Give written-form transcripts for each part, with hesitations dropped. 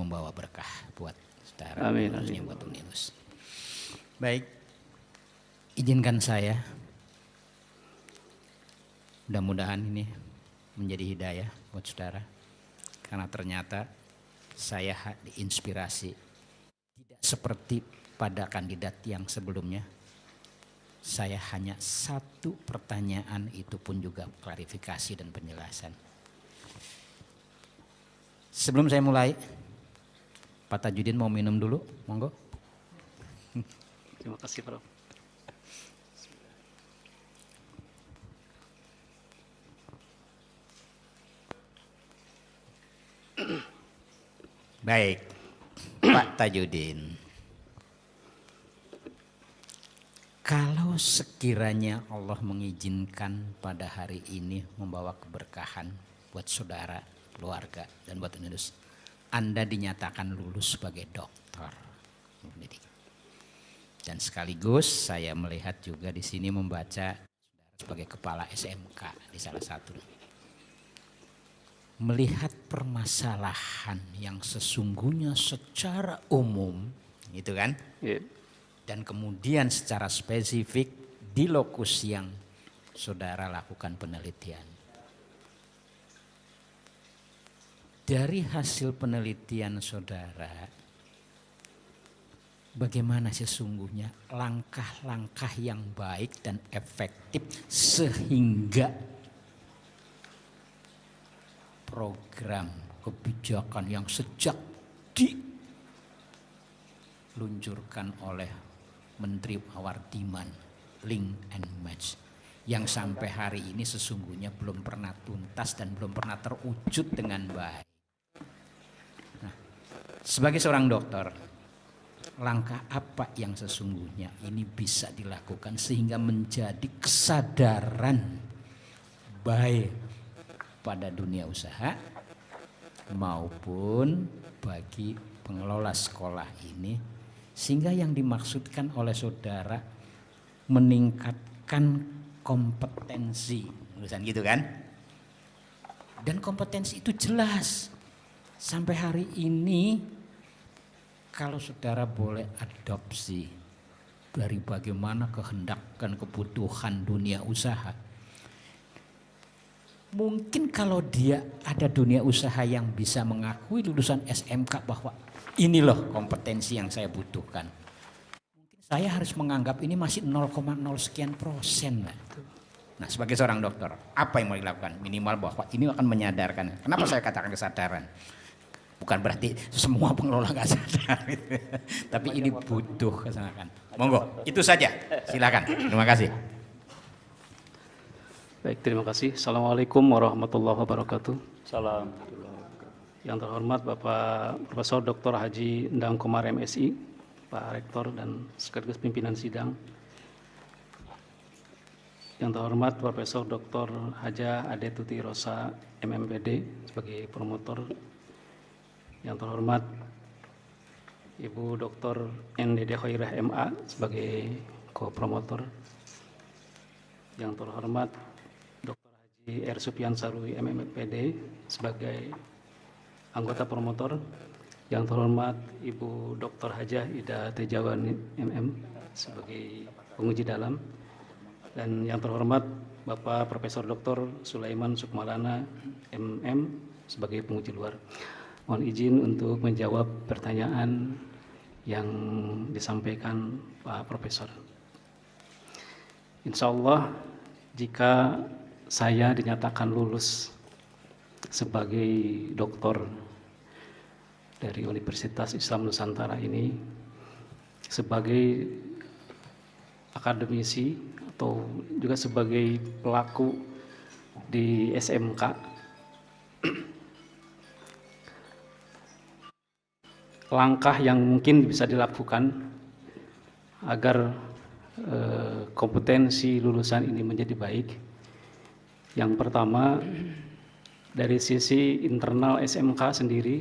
membawa berkah buat saudara, Amin. khususnya buat Unilus. Baik, izinkan saya, mudah-mudahan ini menjadi hidayah buat saudara, karena ternyata saya diinspirasi tidak seperti pada kandidat yang sebelumnya. Saya hanya satu pertanyaan, itu pun juga klarifikasi dan penjelasan. Sebelum saya mulai, Pak Tajudin mau minum dulu, monggo. Terima kasih, Prof. Baik, Pak Tajudin. Kalau sekiranya Allah mengizinkan pada hari ini membawa keberkahan buat saudara, keluarga, dan buat Unilus, Anda dinyatakan lulus sebagai dokter. Dan sekaligus saya melihat juga di sini membaca saudara sebagai kepala SMK di salah satu. Melihat permasalahan yang sesungguhnya secara umum, gitu kan? Yeah. Dan kemudian secara spesifik di lokus yang saudara lakukan penelitian. Dari hasil penelitian saudara, bagaimana sesungguhnya langkah-langkah yang baik dan efektif sehingga program kebijakan yang sejak diluncurkan oleh Menteri Awardiman, Link and Match, yang sampai hari ini sesungguhnya belum pernah tuntas dan belum pernah terwujud dengan baik. Nah, sebagai seorang dokter, langkah apa yang sesungguhnya ini bisa dilakukan sehingga menjadi kesadaran baik pada dunia usaha maupun bagi pengelola sekolah ini, sehingga yang dimaksudkan oleh saudara meningkatkan kompetensi, tulisan gitu kan? Dan kompetensi itu jelas sampai hari ini. Kalau saudara boleh adopsi dari bagaimana kehendak dan kebutuhan dunia usaha, mungkin kalau dia ada dunia usaha yang bisa mengakui lulusan SMK bahwa ini loh kompetensi yang saya butuhkan, mungkin saya harus menganggap ini masih 0,0 sekian %. Nah, sebagai seorang dokter, apa yang mau dilakukan? Minimal bahwa ini akan menyadarkan. Kenapa saya katakan kesadaran? Bukan berarti semua pengelola nggak sadar, tapi ini butuh kesadaran. Monggo, itu saja. Silakan. Terima kasih. Baik, terima kasih. Assalamualaikum warahmatullahi wabarakatuh. Salam. Yang terhormat Bapak Profesor Dr. Haji Endang Komar MSI, Pak Rektor dan sekaligus pimpinan sidang. Yang terhormat Profesor Dr. Haja Ade Tuti Rosa MMPD sebagai promotor. Yang terhormat Ibu Dr. NDD Khairah MA sebagai co-promotor. Yang terhormat Dr. Haji R. Supian Sarui MMPD sebagai anggota promotor. Yang terhormat Ibu Dr. Hajah Ida Tejawan MM sebagai penguji dalam. Dan yang terhormat Bapak Profesor Dr. Sulaiman Sukmalana MM sebagai penguji luar. Mohon izin untuk menjawab pertanyaan yang disampaikan Pak Profesor. Insya Allah jika saya dinyatakan lulus sebagai doktor dari Universitas Islam Nusantara ini, sebagai akademisi atau juga sebagai pelaku di SMK, langkah yang mungkin bisa dilakukan agar kompetensi lulusan ini menjadi baik. Yang pertama, dari sisi internal SMK sendiri,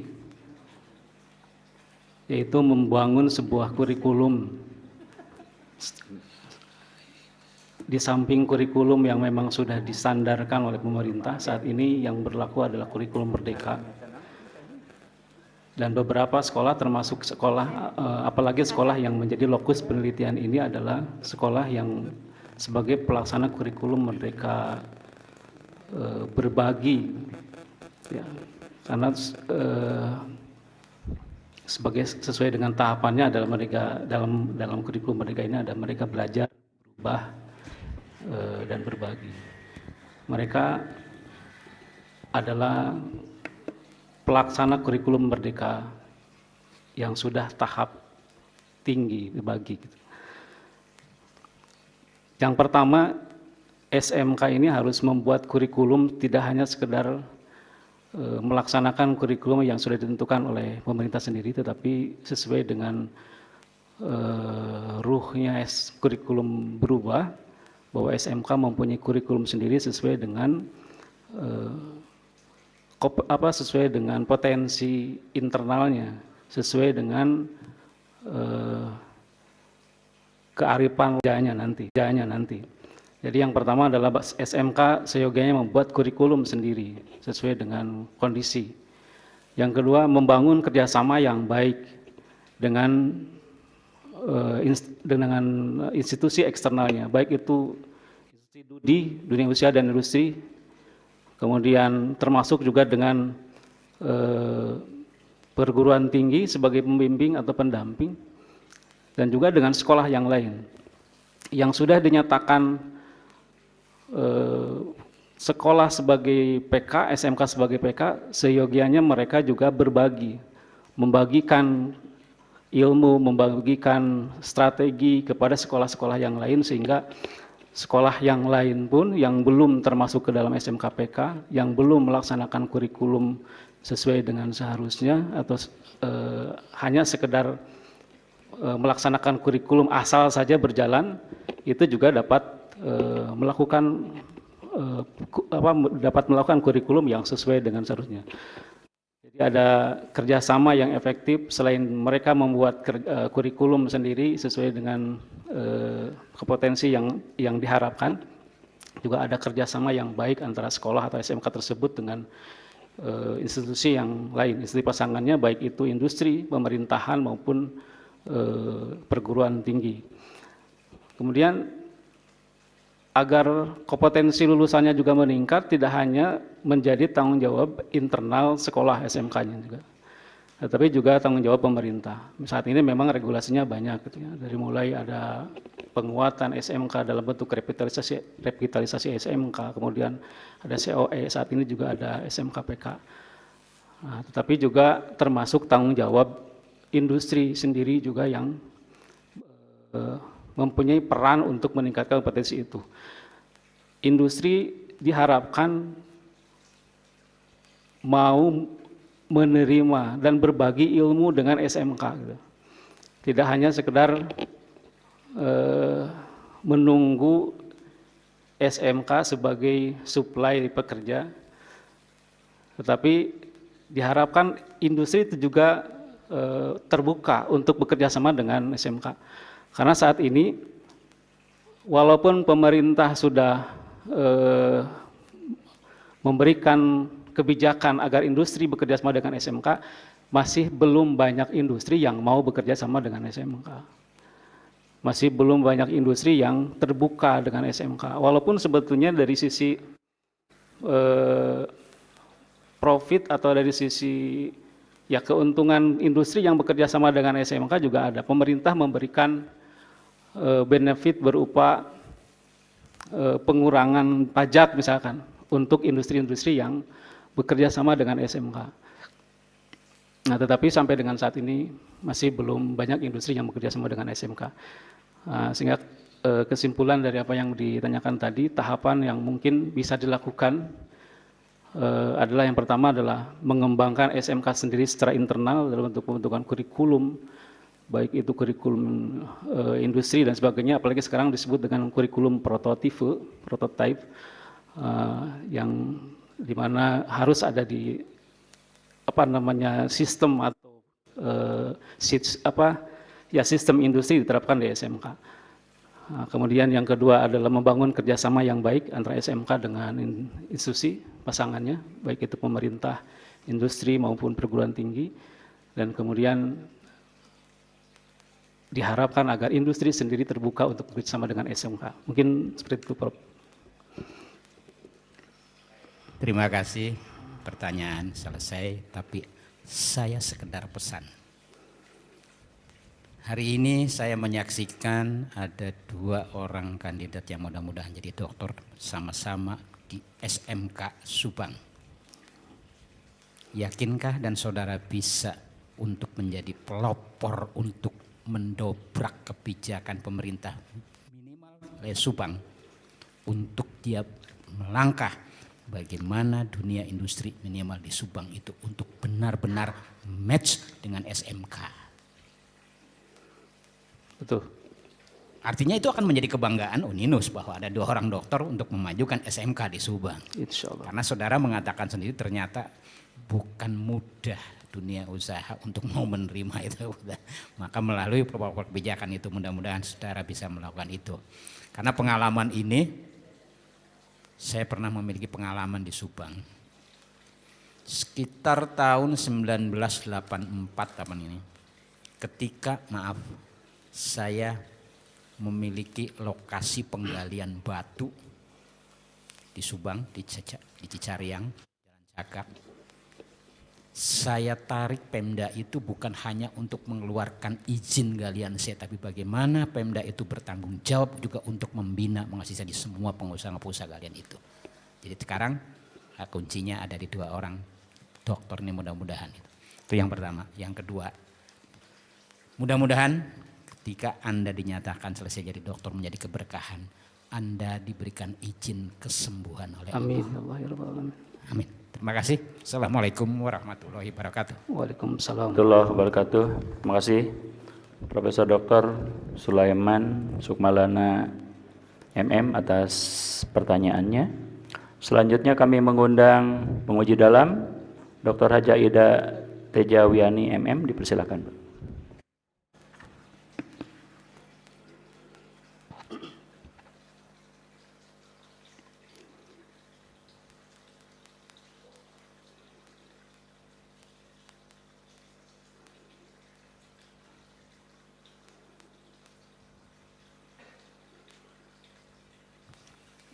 yaitu membangun sebuah kurikulum. Di samping kurikulum yang memang sudah disandarkan oleh pemerintah, saat ini yang berlaku adalah kurikulum merdeka. Dan beberapa sekolah termasuk sekolah, apalagi sekolah yang menjadi lokus penelitian ini adalah sekolah yang sebagai pelaksana kurikulum Merdeka berbagi, ya, karena sebagai sesuai dengan tahapannya adalah mereka dalam kurikulum Merdeka ini ada mereka belajar, berubah, dan berbagi. Mereka adalah pelaksana kurikulum Merdeka yang sudah tahap tinggi berbagi. Yang pertama, SMK ini harus membuat kurikulum tidak hanya sekedar melaksanakan kurikulum yang sudah ditentukan oleh pemerintah sendiri, tetapi sesuai dengan ruhnya kurikulum berubah, bahwa SMK mempunyai kurikulum sendiri sesuai dengan sesuai dengan potensi internalnya, sesuai dengan kearifan janya nanti. Jadi yang pertama adalah SMK seyogianya membuat kurikulum sendiri sesuai dengan kondisi. Yang kedua, membangun kerjasama yang baik dengan institusi eksternalnya, baik itu di dunia usaha dan industri, kemudian termasuk juga dengan perguruan tinggi sebagai pembimbing atau pendamping, dan juga dengan sekolah yang lain yang sudah dinyatakan sekolah sebagai PK, SMK sebagai PK, seyogianya mereka juga berbagi, membagikan ilmu, membagikan strategi kepada sekolah-sekolah yang lain, sehingga sekolah yang lain pun yang belum termasuk ke dalam SMK PK, yang belum melaksanakan kurikulum sesuai dengan seharusnya, atau hanya sekedar melaksanakan kurikulum asal saja berjalan, itu juga dapat melakukan kurikulum yang sesuai dengan seharusnya. Jadi ada kerjasama yang efektif, selain mereka membuat kurikulum sendiri sesuai dengan kompetensi yang diharapkan, juga ada kerjasama yang baik antara sekolah atau SMK tersebut dengan institusi yang lain, institusi pasangannya, baik itu industri, pemerintahan maupun perguruan tinggi. Kemudian agar kompetensi lulusannya juga meningkat, tidak hanya menjadi tanggung jawab internal sekolah SMK-nya juga, tetapi juga tanggung jawab pemerintah. Saat ini memang regulasinya banyak, gitu ya. Dari mulai ada penguatan SMK dalam bentuk revitalisasi SMK, kemudian ada COE, saat ini juga ada SMK PK. Nah, tetapi juga termasuk tanggung jawab industri sendiri juga yang mempunyai peran untuk meningkatkan kompetensi itu. Industri diharapkan mau menerima dan berbagi ilmu dengan SMK, gitu. Tidak hanya sekedar menunggu SMK sebagai supply pekerja, tetapi diharapkan industri itu juga terbuka untuk bekerja sama dengan SMK. Karena saat ini walaupun pemerintah sudah memberikan kebijakan agar industri bekerja sama dengan SMK, masih belum banyak industri yang mau bekerja sama dengan SMK. Masih belum banyak industri yang terbuka dengan SMK. Walaupun sebetulnya dari sisi profit atau dari sisi keuntungan industri yang bekerja sama dengan SMK juga ada. Pemerintah memberikan benefit berupa pengurangan pajak misalkan untuk industri-industri yang bekerja sama dengan SMK. Nah, tetapi sampai dengan saat ini masih belum banyak industri yang bekerja sama dengan SMK. Sehingga kesimpulan dari apa yang ditanyakan tadi, tahapan yang mungkin bisa dilakukan adalah yang pertama adalah mengembangkan SMK sendiri secara internal dalam bentuk pembentukan kurikulum, baik itu kurikulum industri dan sebagainya, apalagi sekarang disebut dengan kurikulum prototype, yang dimana harus ada di sistem atau sistem industri diterapkan di SMK. Kemudian yang kedua adalah membangun kerjasama yang baik antara SMK dengan institusi pasangannya, baik itu pemerintah, industri maupun perguruan tinggi. dan kemudian diharapkan agar industri sendiri terbuka untuk bekerjasama dengan SMK. Mungkin seperti itu, Prof. Terima kasih, pertanyaan selesai, tapi saya sekedar pesan. Hari ini saya menyaksikan ada 2 orang kandidat yang mudah-mudahan jadi doktor sama-sama di SMK Subang. Yakinkah dan saudara bisa untuk menjadi pelopor untuk mendobrak kebijakan pemerintah minimal Subang untuk dia melangkah bagaimana dunia industri minimal di Subang itu untuk benar-benar match dengan SMK. Betul. Artinya itu akan menjadi kebanggaan Uninus bahwa ada 2 orang dokter untuk memajukan SMK di Subang. Insya Allah. Karena saudara mengatakan sendiri ternyata bukan mudah dunia usaha untuk mau menerima itu. Maka melalui protokol kebijakan itu mudah-mudahan saudara bisa melakukan itu. Karena pengalaman ini, saya pernah memiliki pengalaman di Subang. Sekitar tahun 1984 tahun ini, ketika saya memiliki lokasi penggalian batu di Subang, di Cicariang, Jalan Cakak. Saya tarik Pemda itu bukan hanya untuk mengeluarkan izin galian saya, tapi bagaimana Pemda itu bertanggung jawab juga untuk membina mengasihani semua pengusaha-pengusaha galian itu. Jadi sekarang kuncinya ada di 2 orang dokter ini mudah-mudahan. Itu yang pertama. Yang kedua, mudah-mudahan ketika Anda dinyatakan selesai jadi dokter menjadi keberkahan, Anda diberikan izin kesembuhan oleh Amin. Allah. Amin. Terima kasih. Assalamualaikum warahmatullahi wabarakatuh. Waalaikumsalam warahmatullahi wabarakatuh. Terima kasih Profesor Dr. Sulaiman Sukmalana MM atas pertanyaannya. Selanjutnya kami mengundang penguji dalam Dr. Haja Ida Tejawiani MM, dipersilakan, Pak.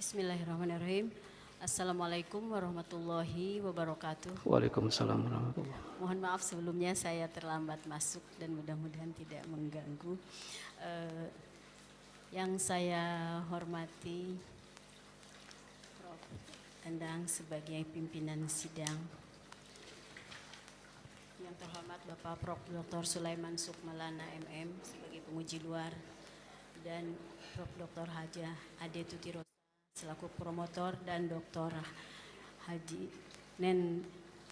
Bismillahirrahmanirrahim. Assalamualaikum warahmatullahi wabarakatuh. Waalaikumsalam warahmatullahi. Mohon maaf sebelumnya saya terlambat masuk dan mudah-mudahan tidak mengganggu. Yang saya hormati Prof. Endang sebagai pimpinan sidang. Yang terhormat Bapak Prof. Dr. Sulaiman Sukmalana MM sebagai penguji luar dan Prof. Dr. Haja Ade Tutiro selaku promotor dan Dr. Haji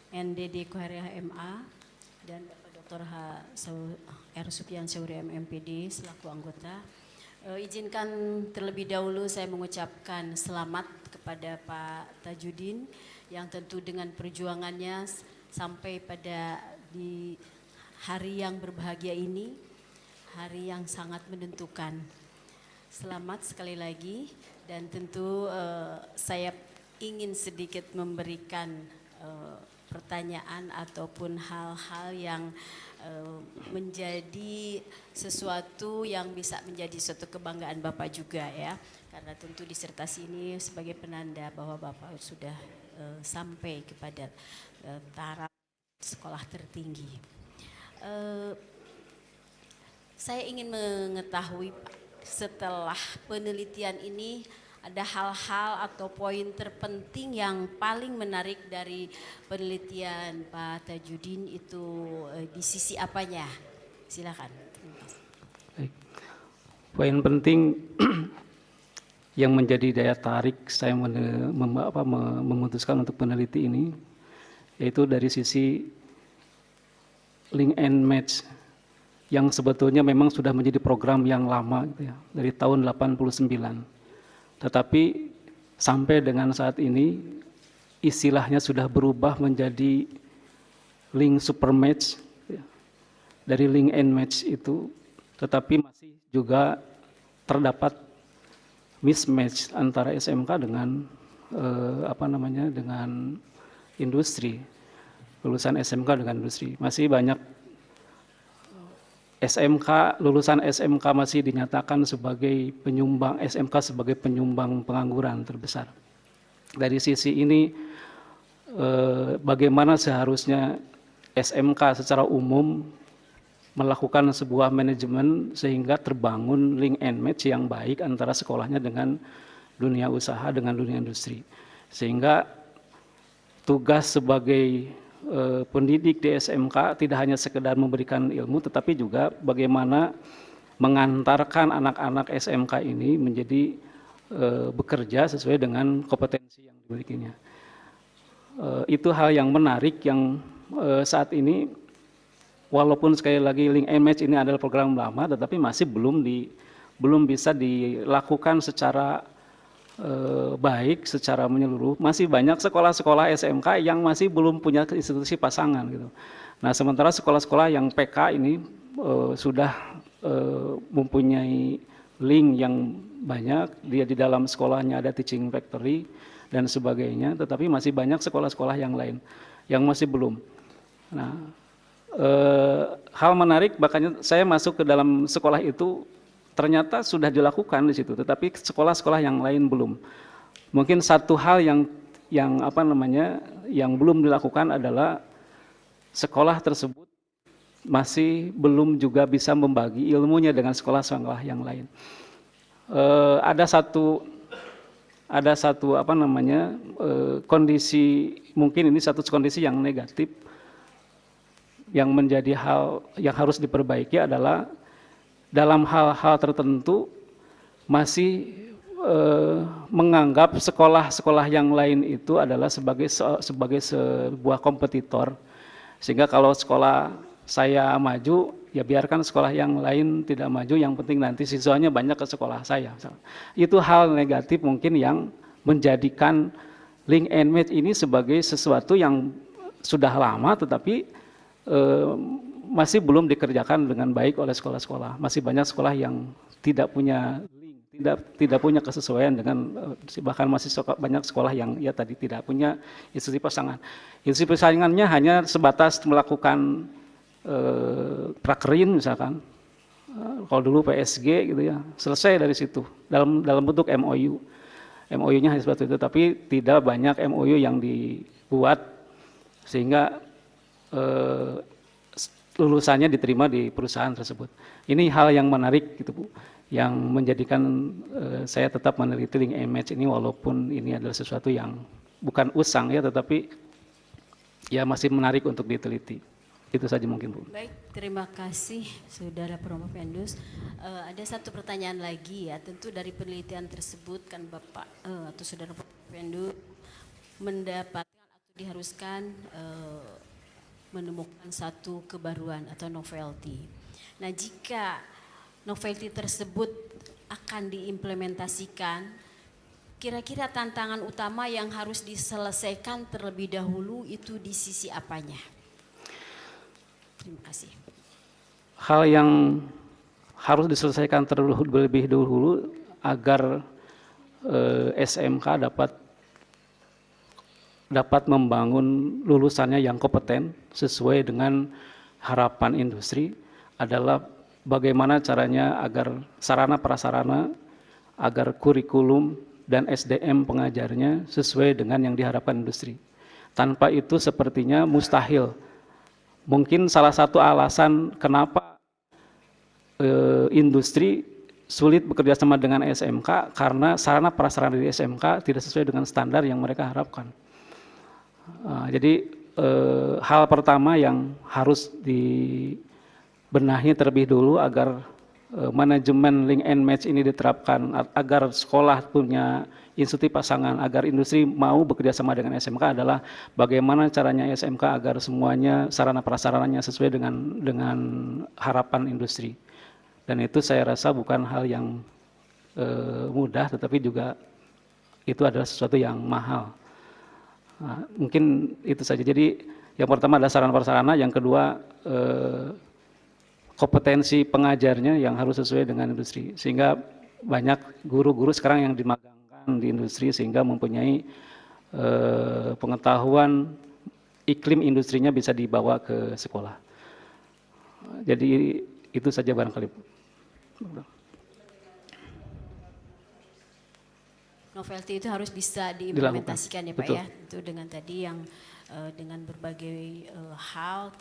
NDD Koharia MA dan Bapak Dr. R. Supian Sauri MMPD selaku anggota. Izinkan terlebih dahulu saya mengucapkan selamat kepada Pak Tajudin yang tentu dengan perjuangannya sampai pada di hari yang berbahagia ini, hari yang sangat menentukan. Selamat sekali lagi. Dan tentu saya ingin sedikit memberikan pertanyaan ataupun hal-hal yang menjadi sesuatu yang bisa menjadi suatu kebanggaan Bapak juga ya. Karena tentu disertasi ini sebagai penanda bahwa Bapak sudah sampai kepada taraf sekolah tertinggi. Saya ingin mengetahui Pak, setelah penelitian ini ada hal-hal atau poin terpenting yang paling menarik dari penelitian Pak Tajudin itu di sisi apanya? Silakan. Baik. Poin penting yang menjadi daya tarik saya memutuskan untuk peneliti ini yaitu dari sisi link and match yang sebetulnya memang sudah menjadi program yang lama gitu ya, dari tahun 89. Tetapi sampai dengan saat ini istilahnya sudah berubah menjadi link super match ya. Dari link and match itu tetapi masih juga terdapat mismatch antara SMK dengan dengan industri, lulusan SMK dengan industri. Masih banyak SMK, lulusan SMK masih dinyatakan sebagai penyumbang, SMK sebagai penyumbang pengangguran terbesar. Dari sisi ini, bagaimana seharusnya SMK secara umum melakukan sebuah manajemen sehingga terbangun link and match yang baik antara sekolahnya dengan dunia usaha, dengan dunia industri. Sehingga tugas sebagai pendidik di SMK tidak hanya sekedar memberikan ilmu, tetapi juga bagaimana mengantarkan anak-anak SMK ini menjadi bekerja sesuai dengan kompetensi yang dimilikinya. Itu hal yang menarik yang saat ini, walaupun sekali lagi link and match ini adalah program lama, tetapi masih belum bisa dilakukan secara baik, secara menyeluruh. Masih banyak sekolah-sekolah SMK yang masih belum punya institusi pasangan gitu. Nah, sementara sekolah-sekolah yang PK ini sudah mempunyai link yang banyak, dia di dalam sekolahnya ada teaching factory dan sebagainya, tetapi masih banyak sekolah-sekolah yang lain yang masih belum. Nah, hal menarik, makanya saya masuk ke dalam sekolah itu ternyata sudah dilakukan di situ, tetapi sekolah-sekolah yang lain belum. Mungkin satu hal yang belum dilakukan adalah sekolah tersebut masih belum juga bisa membagi ilmunya dengan sekolah-sekolah yang lain. Ada satu kondisi, mungkin ini satu kondisi yang negatif yang menjadi hal yang harus diperbaiki adalah dalam hal-hal tertentu masih menganggap sekolah-sekolah yang lain itu adalah sebagai sebuah kompetitor, sehingga kalau sekolah saya maju, ya biarkan sekolah yang lain tidak maju, yang penting nanti siswanya banyak ke sekolah saya. Itu hal negatif mungkin yang menjadikan link and match ini sebagai sesuatu yang sudah lama tetapi masih belum dikerjakan dengan baik oleh sekolah-sekolah. Masih banyak sekolah yang tidak punya link, tidak punya kesesuaian dengan, bahkan masih banyak sekolah yang ya tadi tidak punya institusi pasangan. Institusi pasangannya hanya sebatas melakukan prakerin misalkan, kalau dulu PSG gitu ya, selesai dari situ dalam bentuk MOU. MOU-nya hanya seperti itu, tapi tidak banyak MOU yang dibuat sehingga lulusannya diterima di perusahaan tersebut. Ini hal yang menarik gitu Bu, yang menjadikan saya tetap meneliti link and match ini, walaupun ini adalah sesuatu yang bukan usang ya, tetapi ya masih menarik untuk diteliti. Itu saja mungkin Bu. Baik, terima kasih Saudara Promovendus. Ada satu pertanyaan lagi ya, tentu dari penelitian tersebut kan Bapak atau Saudara Promovendus mendapatkan atau diharuskan menemukan satu kebaruan atau novelty. Nah, jika novelty tersebut akan diimplementasikan, kira-kira tantangan utama yang harus diselesaikan terlebih dahulu itu di sisi apanya? Terima kasih. Hal yang harus diselesaikan terlebih dahulu agar SMK dapat membangun lulusannya yang kompeten sesuai dengan harapan industri adalah bagaimana caranya agar sarana prasarana, agar kurikulum dan SDM pengajarnya sesuai dengan yang diharapkan industri. Tanpa itu sepertinya mustahil. Mungkin salah satu alasan kenapa industri sulit bekerja sama dengan SMK karena sarana prasarana di SMK tidak sesuai dengan standar yang mereka harapkan. Jadi hal pertama yang harus dibenahi terlebih dulu agar manajemen link and match ini diterapkan, agar sekolah punya institusi pasangan, agar industri mau bekerja sama dengan SMK adalah bagaimana caranya SMK agar semuanya sarana prasarananya sesuai dengan harapan industri. Dan itu saya rasa bukan hal yang mudah, tetapi juga itu adalah sesuatu yang mahal. Nah, mungkin itu saja. Jadi yang pertama adalah sarana prasarana, yang kedua kompetensi pengajarnya yang harus sesuai dengan industri. Sehingga banyak guru-guru sekarang yang dimagangkan di industri sehingga mempunyai pengetahuan iklim industrinya bisa dibawa ke sekolah. Jadi Itu saja barangkali. Novelty itu harus bisa diimplementasikan ya Pak Betul. ya. Itu dengan tadi yang dengan berbagai hal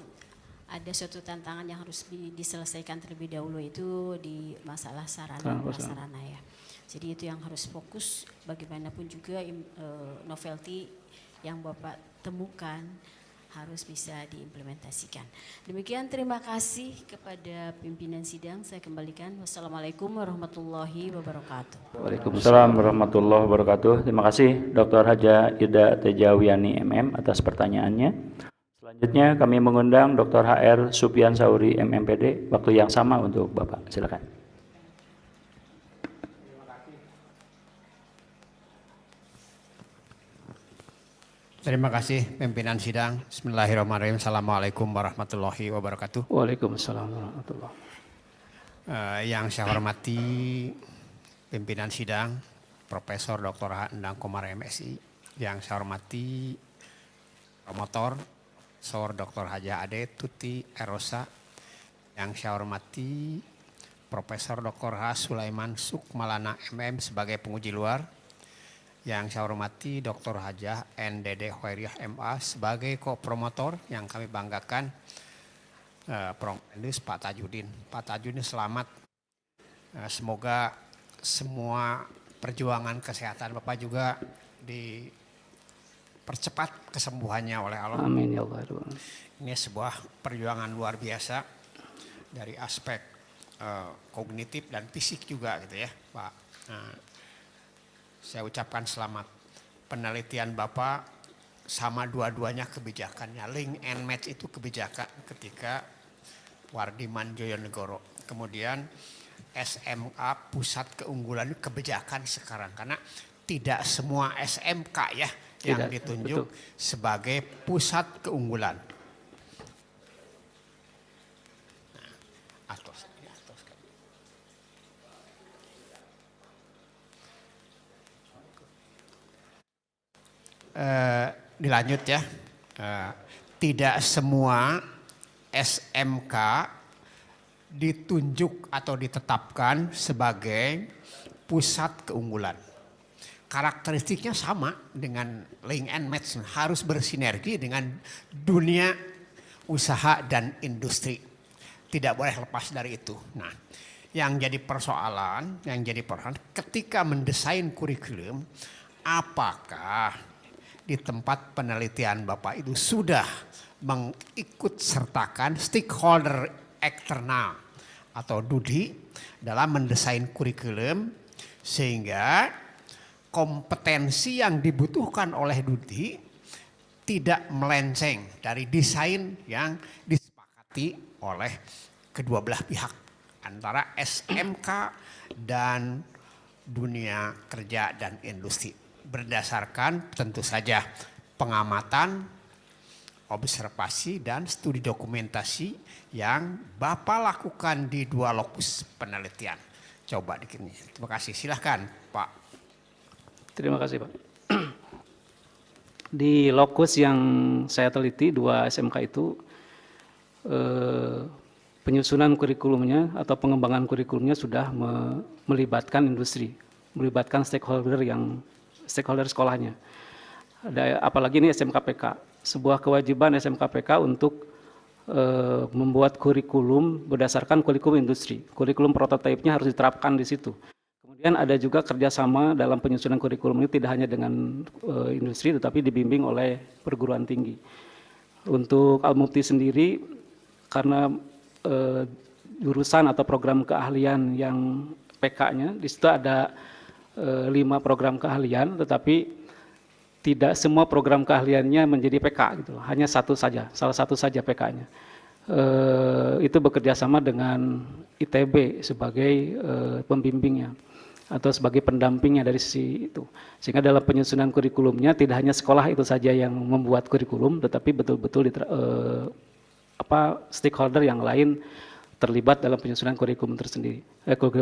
ada suatu tantangan yang harus diselesaikan terlebih dahulu itu di masalah sarana prasarana ya. Jadi itu yang harus fokus bagaimanapun juga novelty yang Bapak temukan harus bisa diimplementasikan. Demikian, terima kasih kepada pimpinan sidang. Saya kembalikan. Wassalamualaikum warahmatullahi wabarakatuh. Waalaikumsalam warahmatullahi wabarakatuh. Terima kasih Dr. Haja Ida Tejawiani MM atas pertanyaannya. Selanjutnya kami mengundang Dr. HR Supian Sauri MMPD. Waktu yang sama untuk Bapak. Silakan. Terima kasih pimpinan sidang. Bismillahirrahmanirrahim. Assalamualaikum warahmatullahi wabarakatuh. Waalaikumsalam warahmatullahi wabarakatuh. Yang saya hormati pimpinan sidang, Profesor Dr. H. Endang Komar MSI. Yang saya hormati promotor, Sor Dr. Haja Ade Tuti Erosa. Yang saya hormati Profesor Dr. H. Sulaiman Sukmalana MM sebagai penguji luar. Yang saya hormati Dr. Hajah NDD Hoeriah MA sebagai ko-promotor yang kami banggakan, Promendus Pak Tajudin. Pak Tajudin selamat. Semoga semua perjuangan kesehatan Bapak juga dipercepat kesembuhannya oleh Allah. Amin ya Allah. Ini sebuah perjuangan luar biasa dari aspek kognitif dan fisik juga gitu ya Pak. Saya ucapkan selamat. Penelitian Bapak sama dua-duanya kebijakannya. Link and match itu kebijakan ketika Wardiman Joyonegoro. Kemudian SMA pusat keunggulan itu kebijakan sekarang. Karena tidak semua SMK ya yang ditunjuk sebagai pusat keunggulan. Dilanjut ya, tidak semua SMK ditunjuk atau ditetapkan sebagai pusat keunggulan. Karakteristiknya sama dengan link and match, harus bersinergi dengan dunia usaha dan industri. Tidak boleh lepas dari itu. Nah, yang jadi persoalan ketika mendesain kurikulum, apakah di tempat penelitian Bapak itu sudah mengikut sertakan stakeholder eksternal atau DUDI dalam mendesain kurikulum sehingga kompetensi yang dibutuhkan oleh DUDI tidak melenceng dari desain yang disepakati oleh kedua belah pihak antara SMK dan dunia kerja dan industri. Berdasarkan tentu saja pengamatan, observasi dan studi dokumentasi yang Bapak lakukan di dua lokus penelitian. Coba dikini. Terima kasih. Silahkan Pak. Terima kasih Pak. Di lokus yang saya teliti, 2 SMK itu, penyusunan kurikulumnya atau pengembangan kurikulumnya sudah melibatkan industri, melibatkan stakeholder sekolahnya. Apalagi ini SMKPK, sebuah kewajiban SMKPK untuk membuat kurikulum berdasarkan kurikulum industri. Kurikulum prototipenya harus diterapkan di situ. Kemudian ada juga kerjasama dalam penyusunan kurikulum ini tidak hanya dengan industri tetapi dibimbing oleh perguruan tinggi. Untuk Al-Mufti sendiri karena jurusan atau program keahlian yang PK-nya di situ ada 5 program keahlian, tetapi tidak semua program keahliannya menjadi PK gitu, hanya salah satu saja PK-nya. Itu bekerja sama dengan ITB sebagai pembimbingnya atau sebagai pendampingnya dari sisi itu. Sehingga dalam penyusunan kurikulumnya tidak hanya sekolah itu saja yang membuat kurikulum, tetapi betul-betul stakeholder yang lain terlibat dalam penyusunan kurikulum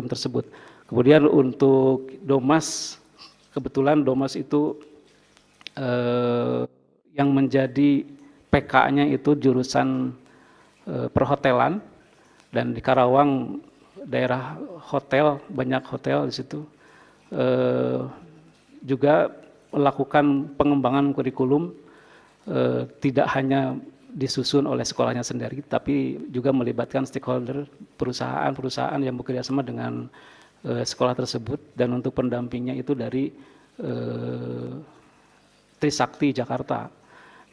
tersebut. Kemudian untuk Domas, kebetulan Domas itu yang menjadi PK-nya itu jurusan perhotelan Dan di Karawang daerah hotel, banyak hotel di situ, juga melakukan pengembangan kurikulum, tidak hanya disusun oleh sekolahnya sendiri, tapi juga melibatkan stakeholder perusahaan-perusahaan yang bekerja sama dengan sekolah tersebut, dan untuk pendampingnya itu dari Trisakti Jakarta,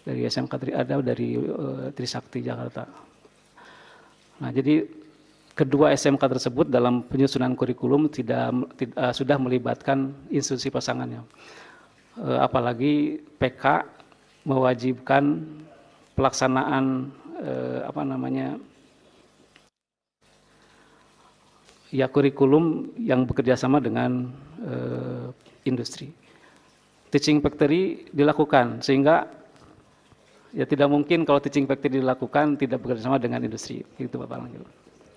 dari SMK ada dari Trisakti Jakarta. Nah, jadi kedua SMK tersebut dalam penyusunan kurikulum sudah melibatkan institusi pasangannya. Apalagi PK mewajibkan pelaksanaan kurikulum yang bekerja sama dengan industri. Teaching factory dilakukan, sehingga ya tidak mungkin kalau teaching factory dilakukan tidak bekerja sama dengan industri. Itu Bapak Langil.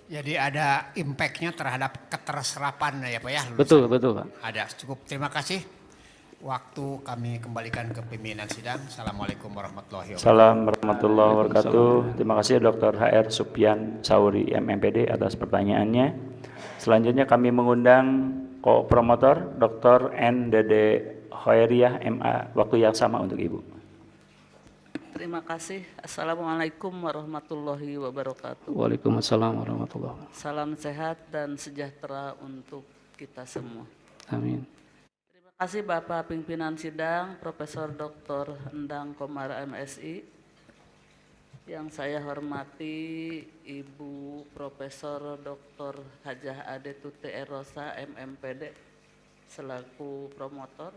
Jadi ada impact-nya terhadap keterserapan ya Pak ya? Betul Pak. Ada, cukup. Terima kasih. Waktu kami kembalikan ke pimpinan sidang. Assalamualaikum warahmatullahi wabarakatuh. Salam warahmatullahi wabarakatuh. Terima kasih Dr. HR Supyan Sauri MMPD atas pertanyaannya. Selanjutnya kami mengundang ko-promotor Dr. N. Dede Hoeriah MA. Waktu yang sama untuk Ibu. Terima kasih. Assalamualaikum warahmatullahi wabarakatuh. Waalaikumsalam warahmatullahi wabarakatuh. Salam sehat dan sejahtera untuk kita semua. Amin. Terima kasih Bapak Pimpinan Sidang, Profesor Dr. Endang Komar MSI. Yang saya hormati Ibu Profesor Dr. Hajah Ade Tuti Erosa MMPD selaku promotor.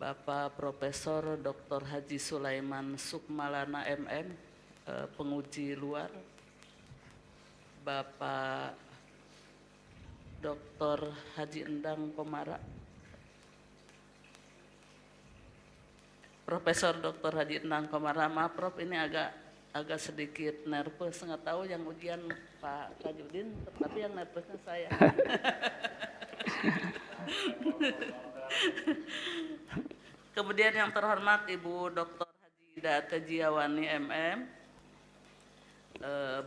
Bapak Profesor Dr. Haji Sulaiman Sukmalana MM, penguji luar. Bapak Dr. Haji Endang Komara. Profesor Dr. Haji Endang Komara, maaf Prof, ini agak sedikit nervous, nggak tahu yang ujian Pak Tajudin, tapi yang nervousnya saya. Kemudian yang terhormat Ibu Dr. Haji Ida Tejiawani MM,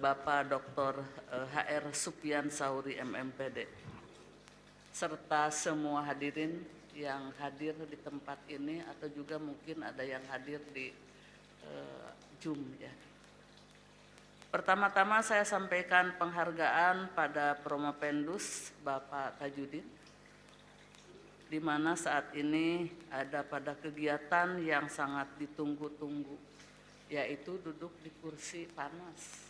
Bapak Dr. HR Supyan Sauri MMPD, serta semua hadirin yang hadir di tempat ini atau juga mungkin ada yang hadir di Zoom ya. Pertama-tama saya sampaikan penghargaan pada Promopendus Bapak Tajudin, di mana saat ini ada pada kegiatan yang sangat ditunggu-tunggu, yaitu duduk di kursi panas.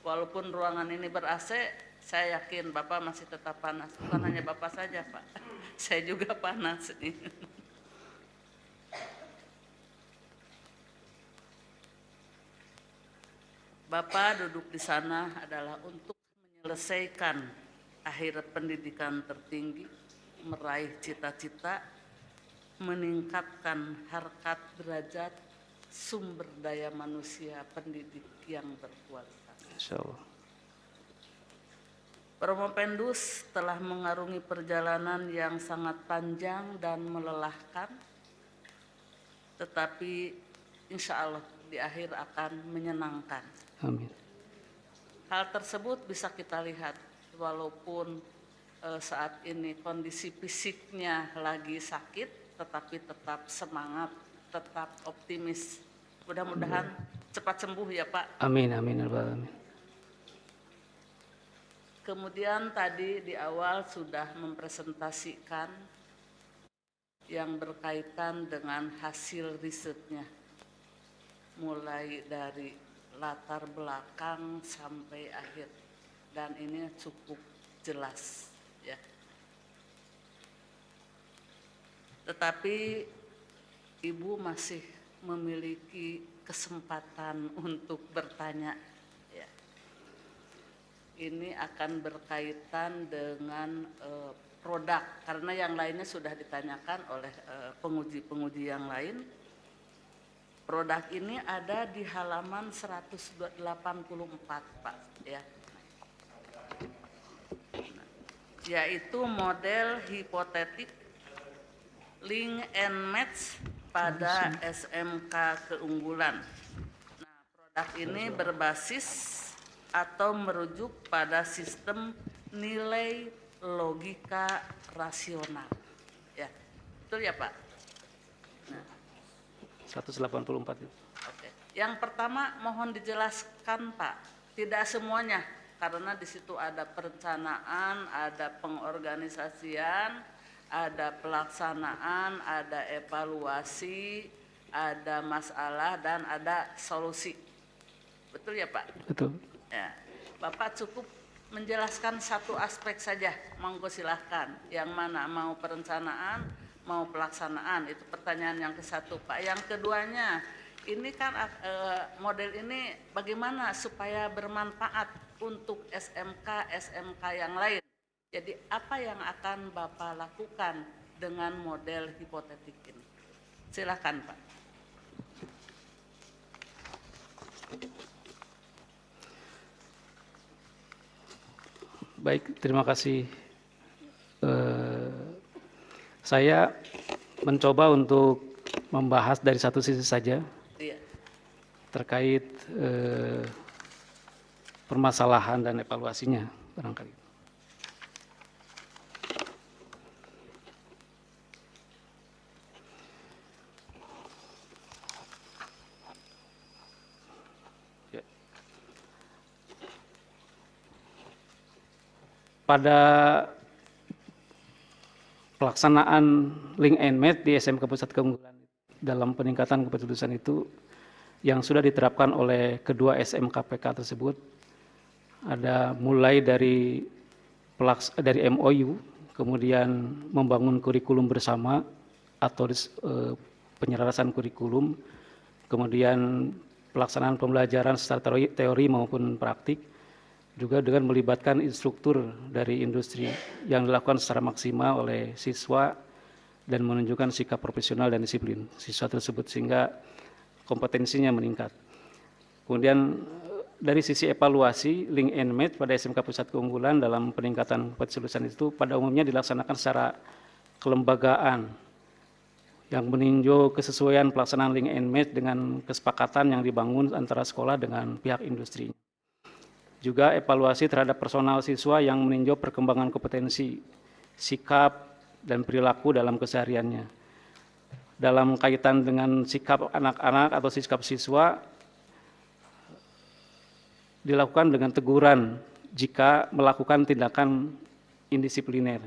Walaupun ruangan ini ber-AC, saya yakin Bapak masih tetap panas. Bukan hanya Bapak saja Pak, saya juga panas nih. Bapak duduk di sana adalah untuk menyelesaikan akhir pendidikan tertinggi, meraih cita-cita, meningkatkan harkat derajat sumber daya manusia pendidik yang berkualitas. Insyaallah. Promopendus telah mengarungi perjalanan yang sangat panjang dan melelahkan, tetapi insya Allah di akhir akan menyenangkan. Amin. Hal tersebut bisa kita lihat walaupun saat ini kondisi fisiknya lagi sakit, tetapi tetap semangat, tetap optimis. Mudah-mudahan cepat sembuh ya Pak. Amin, amin, amin. Kemudian tadi di awal sudah mempresentasikan yang berkaitan dengan hasil risetnya, mulai dari latar belakang sampai akhir, dan ini cukup jelas ya. Tetapi Ibu masih memiliki kesempatan untuk bertanya ya. Ini akan berkaitan dengan produk, karena yang lainnya sudah ditanyakan oleh penguji-penguji yang lain. Produk ini ada di halaman 184 Pak ya. Yaitu model hipotetik link and match pada SMK keunggulan. Nah, produk ini berbasis atau merujuk pada sistem nilai logika rasional. Ya, betul ya Pak? Nah, 184 itu. oke. Yang pertama mohon dijelaskan Pak, tidak semuanya karena di situ ada perencanaan, ada pengorganisasian, ada pelaksanaan, ada evaluasi, ada masalah dan ada solusi. Betul ya Pak? Betul. Ya. Bapak cukup menjelaskan satu aspek saja, monggo silahkan. Yang mana, mau perencanaan, mau pelaksanaan, itu pertanyaan yang ke-1 Pak. Yang keduanya, ini kan model ini bagaimana supaya bermanfaat untuk SMK yang lain. Jadi apa yang akan Bapak lakukan dengan model hipotetik ini? Silakan Pak. Baik, terima kasih. Saya mencoba untuk membahas dari satu sisi saja Iya. terkait permasalahan dan evaluasinya barangkali. Ya. Pada pelaksanaan link and match di SMK Pusat Keunggulan dalam peningkatan kependudukan itu yang sudah diterapkan oleh kedua SMKPK tersebut ada mulai dari MOU, kemudian membangun kurikulum bersama atau penyelarasan kurikulum, kemudian pelaksanaan pembelajaran secara teori maupun praktik, juga dengan melibatkan instruktur dari industri yang dilakukan secara maksimal oleh siswa dan menunjukkan sikap profesional dan disiplin siswa tersebut sehingga kompetensinya meningkat. Kemudian dari sisi evaluasi, link and match pada SMK Pusat Keunggulan dalam peningkatan kompetensi lulusan itu pada umumnya dilaksanakan secara kelembagaan yang meninjau kesesuaian pelaksanaan link and match dengan kesepakatan yang dibangun antara sekolah dengan pihak industri. Juga evaluasi terhadap personal siswa yang meninjau perkembangan kompetensi, sikap, dan perilaku dalam kesehariannya. Dalam kaitan dengan sikap anak-anak atau sikap siswa, dilakukan dengan teguran jika melakukan tindakan indisipliner.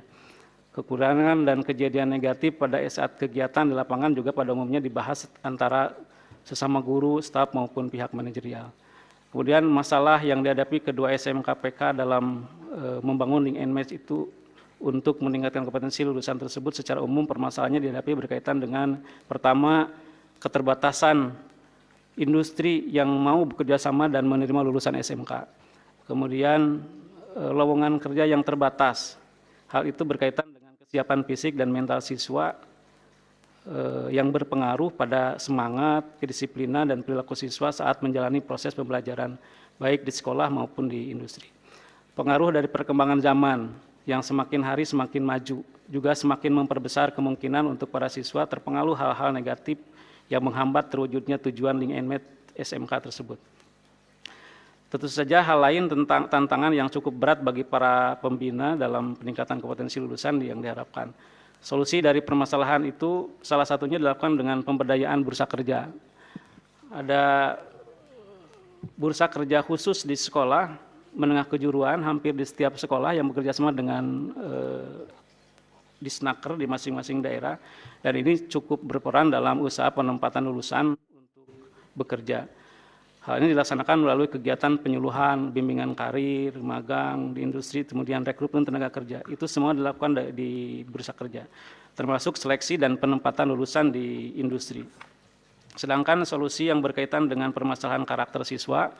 Kekurangan dan kejadian negatif pada saat kegiatan di lapangan juga pada umumnya dibahas antara sesama guru, staf, maupun pihak manajerial. Kemudian masalah yang dihadapi kedua SMKPK dalam membangun link and match itu untuk meningkatkan kompetensi lulusan tersebut secara umum permasalahannya dihadapi berkaitan dengan pertama keterbatasan industri yang mau bekerja sama dan menerima lulusan SMK. Kemudian lowongan kerja yang terbatas. Hal itu berkaitan dengan kesiapan fisik dan mental siswa yang berpengaruh pada semangat, kedisiplinan, dan perilaku siswa saat menjalani proses pembelajaran, baik di sekolah maupun di industri. Pengaruh dari perkembangan zaman yang semakin hari semakin maju, juga semakin memperbesar kemungkinan untuk para siswa terpengaruh hal-hal negatif yang menghambat terwujudnya tujuan link and match SMK tersebut. Tentu saja hal lain tentang tantangan yang cukup berat bagi para pembina dalam peningkatan kompetensi lulusan yang diharapkan. Solusi dari permasalahan itu salah satunya dilakukan dengan pemberdayaan bursa kerja. Ada bursa kerja khusus di sekolah menengah kejuruan hampir di setiap sekolah yang bekerja sama dengan Disnaker di masing-masing daerah, dan ini cukup berperan dalam usaha penempatan lulusan untuk bekerja. Hal ini dilaksanakan melalui kegiatan penyuluhan, bimbingan karir, magang di industri, kemudian rekrutmen tenaga kerja. Itu semua dilakukan di bursa kerja, termasuk seleksi dan penempatan lulusan di industri. Sedangkan solusi yang berkaitan dengan permasalahan karakter siswa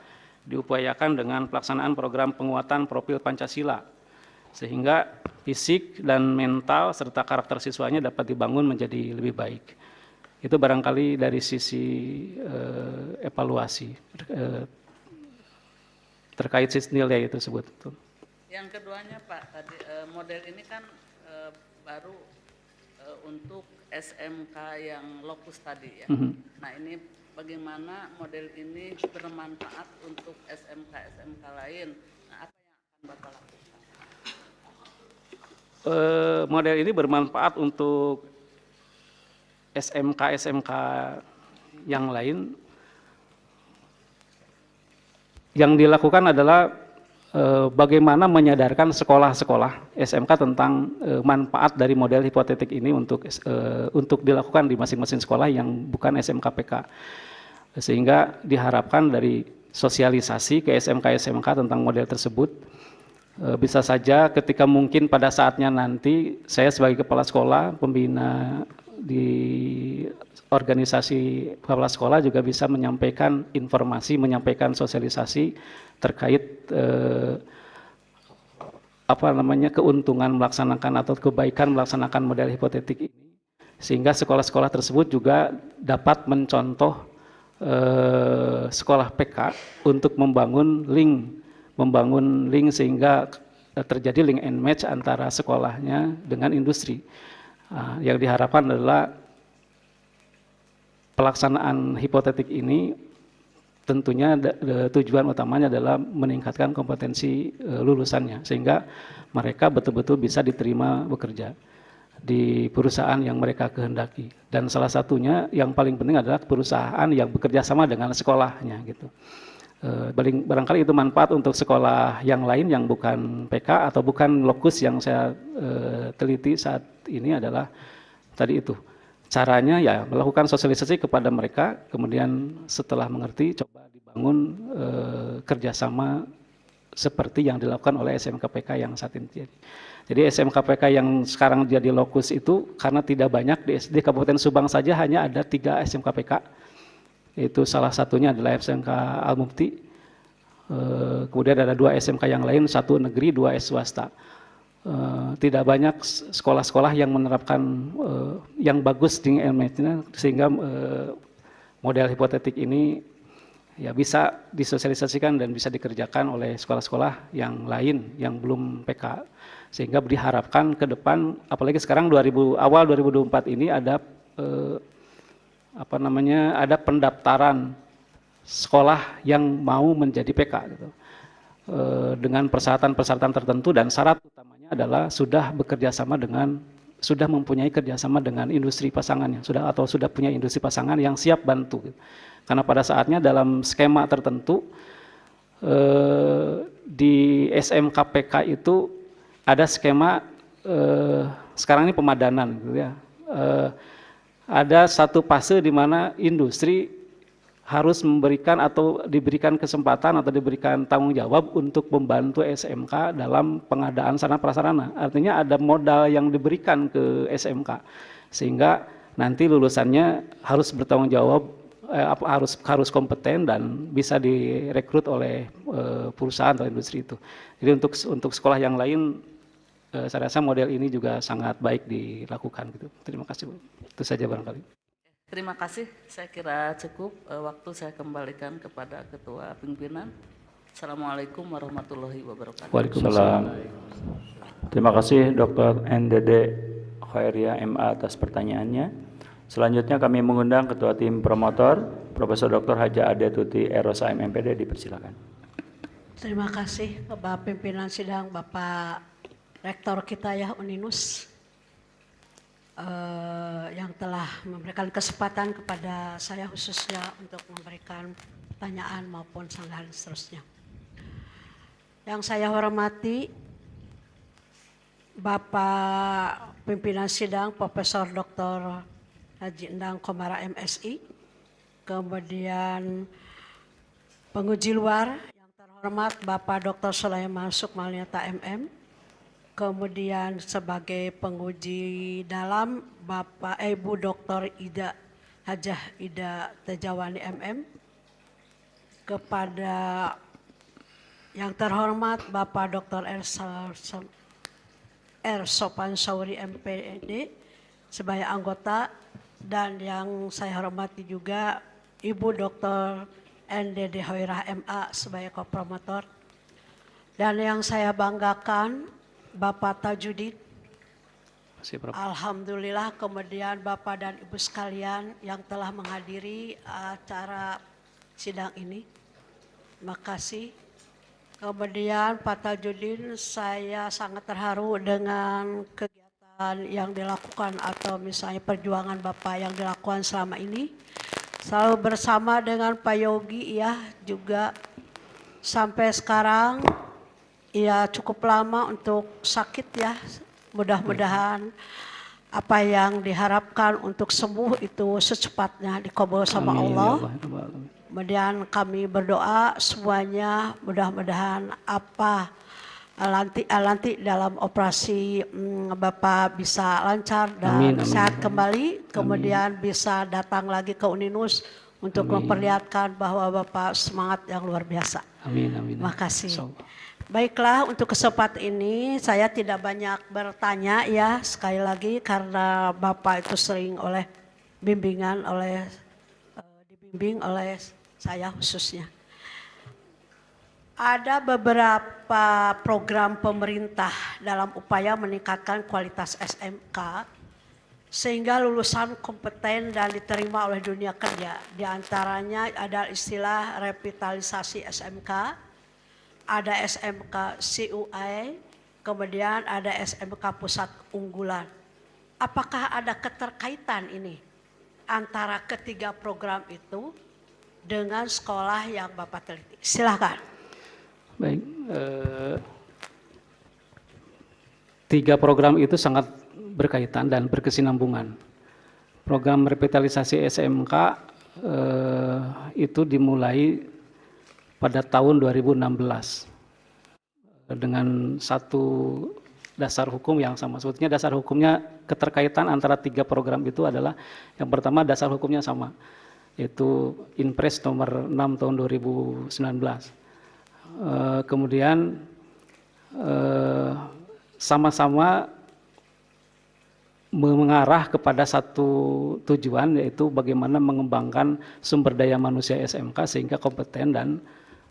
diupayakan dengan pelaksanaan program penguatan profil Pancasila, sehingga fisik dan mental serta karakter siswanya dapat dibangun menjadi lebih baik. Itu barangkali dari sisi evaluasi terkait nilai tersebut. Yang keduanya Pak, tadi model ini kan baru untuk SMK yang lokus tadi ya. Nah ini bagaimana model ini bermanfaat untuk SMK-SMK lain. Nah, apa yang akan Bapak lakukan? Model ini bermanfaat untuk SMK-SMK yang lain. Yang dilakukan adalah bagaimana menyadarkan sekolah-sekolah SMK tentang manfaat dari model hipotetik ini untuk dilakukan di masing-masing sekolah yang bukan SMK-PK. Sehingga diharapkan dari sosialisasi ke SMK-SMK tentang model tersebut, bisa saja ketika mungkin pada saatnya nanti saya sebagai kepala sekolah, pembina di organisasi kepala sekolah juga bisa menyampaikan informasi, menyampaikan sosialisasi terkait keuntungan melaksanakan atau kebaikan melaksanakan model hipotetik ini, sehingga sekolah-sekolah tersebut juga dapat mencontoh sekolah PK untuk membangun link sehingga terjadi link and match antara sekolahnya dengan industri. Yang diharapkan adalah pelaksanaan hipotetik ini tentunya tujuan utamanya adalah meningkatkan kompetensi lulusannya sehingga mereka betul-betul bisa diterima bekerja di perusahaan yang mereka kehendaki. Dan salah satunya yang paling penting adalah perusahaan yang bekerja sama dengan sekolahnya gitu. Barangkali itu manfaat untuk sekolah yang lain yang bukan PK atau bukan lokus yang saya teliti saat ini adalah tadi itu. Caranya ya melakukan sosialisasi kepada mereka, kemudian setelah mengerti coba dibangun kerjasama seperti yang dilakukan oleh SMK-PK yang saat ini. Jadi SMK-PK yang sekarang jadi lokus itu karena tidak banyak di Kabupaten Subang saja hanya ada 3 SMK-PK. Itu salah satunya adalah SMK Al-Mufti, kemudian ada 2 SMK yang lain, 1 negeri, 2 swasta. Tidak banyak sekolah-sekolah yang menerapkan yang bagus di LMS-nya sehingga model hipotetik ini ya bisa disosialisasikan dan bisa dikerjakan oleh sekolah-sekolah yang lain yang belum PK, sehingga diharapkan ke depan, apalagi sekarang awal 2024 ini ada ada pendaftaran sekolah yang mau menjadi PK gitu. Dengan persyaratan-persyaratan tertentu, dan syarat utamanya adalah sudah mempunyai kerjasama dengan industri pasangannya, sudah punya industri pasangan yang siap bantu gitu. Karena pada saatnya dalam skema tertentu di SMK-PK itu ada skema sekarang ini pemadanan gitu ya. Ada satu fase di mana industri harus memberikan atau diberikan kesempatan atau diberikan tanggung jawab untuk membantu SMK dalam pengadaan sarana prasarana. Artinya ada modal yang diberikan ke SMK sehingga nanti lulusannya harus bertanggung jawab, harus kompeten dan bisa direkrut oleh perusahaan atau industri itu. Jadi untuk sekolah yang lain saya rasa model ini juga sangat baik dilakukan gitu. Terima kasih Bu. Itu saja barangkali. Terima kasih, saya kira cukup. Waktu saya kembalikan kepada Ketua Pimpinan. Assalamualaikum warahmatullahi wabarakatuh. Waalaikumsalam. Terima kasih Dr. NDD Khairia MA atas pertanyaannya. Selanjutnya kami mengundang Ketua Tim Promotor, Profesor Dr. Haja Ade Tuti Erosa MMPD, dipersilakan. Terima kasih Bapak Pimpinan Sidang, Bapak Rektor kita ya Uninus, yang telah memberikan kesempatan kepada saya khususnya untuk memberikan pertanyaan maupun sanggahan seterusnya. Yang saya hormati Bapak Pimpinan Sidang Profesor Dr. Haji Endang Komara MSI, kemudian penguji luar yang terhormat Bapak Dr. Sulaiman Sukmalnyata MM, kemudian sebagai penguji dalam Bapak Ibu Dr. Hajah Ida Tejawani MM, kepada yang terhormat Bapak Dr. R. Sopan Sauri MPD sebagai anggota, dan yang saya hormati juga Ibu Dr. NDD Hoirah MA sebagai kopromotor, dan yang saya banggakan Bapak Tajudin Kasih, Prof. Alhamdulillah, kemudian Bapak dan Ibu sekalian yang telah menghadiri acara sidang ini. Terima kasih. Kemudian Pak Tajudin, saya sangat terharu dengan kegiatan yang dilakukan atau misalnya perjuangan Bapak yang dilakukan selama ini. Selalu bersama dengan Pak Yogi ya, juga sampai sekarang ya cukup lama untuk sakit ya. Mudah-mudahan apa yang diharapkan untuk sembuh itu secepatnya dikabul sama Amin, Allah. ya Allah. Kemudian kami berdoa semuanya mudah-mudahan apa nanti dalam operasi Bapak bisa lancar dan Amin, amin. sehat kembali. Kemudian bisa datang lagi ke Uninus untuk Amin. memperlihatkan bahwa Bapak semangat yang luar biasa. Amin, amin. Terima kasih. Insyaallah. Baiklah, untuk kesempatan ini saya tidak banyak bertanya ya, sekali lagi karena Bapak itu sering dibimbing oleh saya khususnya. Ada beberapa program pemerintah dalam upaya meningkatkan kualitas SMK sehingga lulusan kompeten dan diterima oleh dunia kerja. Di antaranya ada istilah revitalisasi SMK, ada SMK CUI, kemudian ada SMK Pusat Unggulan. Apakah ada keterkaitan ini antara ketiga program itu dengan sekolah yang Bapak teliti? Silakan. Baik, 3 program itu sangat berkaitan dan berkesinambungan. Program revitalisasi SMK itu dimulai pada tahun 2016 dengan satu dasar hukum yang sama. Sebetulnya dasar hukumnya keterkaitan antara 3 program itu adalah yang pertama dasar hukumnya sama, yaitu Inpres nomor 6 tahun 2019. Kemudian sama-sama mengarah kepada satu tujuan, yaitu bagaimana mengembangkan sumber daya manusia SMK sehingga kompeten dan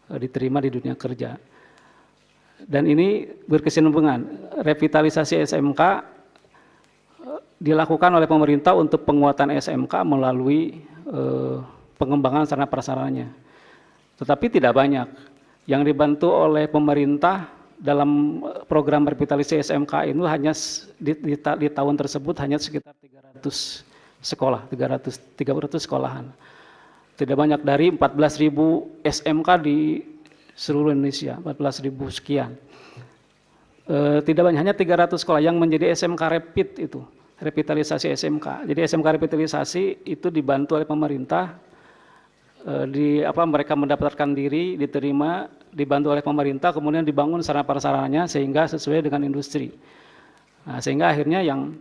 diterima di dunia kerja. Dan ini berkesinambungan. Revitalisasi SMK dilakukan oleh pemerintah untuk penguatan SMK melalui pengembangan sarana prasarananya. Tetapi tidak banyak. Yang dibantu oleh pemerintah dalam program revitalisasi SMK itu hanya di tahun tersebut hanya sekitar 300 sekolah, 300 sekolahan. Tidak banyak dari 14.000 SMK di seluruh Indonesia, 14.000 sekian. Tidak banyak, hanya 300 sekolah yang menjadi SMK Rapid itu, revitalisasi SMK. Jadi SMK revitalisasi itu dibantu oleh pemerintah, mereka mendaftarkan diri, diterima, dibantu oleh pemerintah, kemudian dibangun sarana prasarananya sehingga sesuai dengan industri. Nah, sehingga akhirnya yang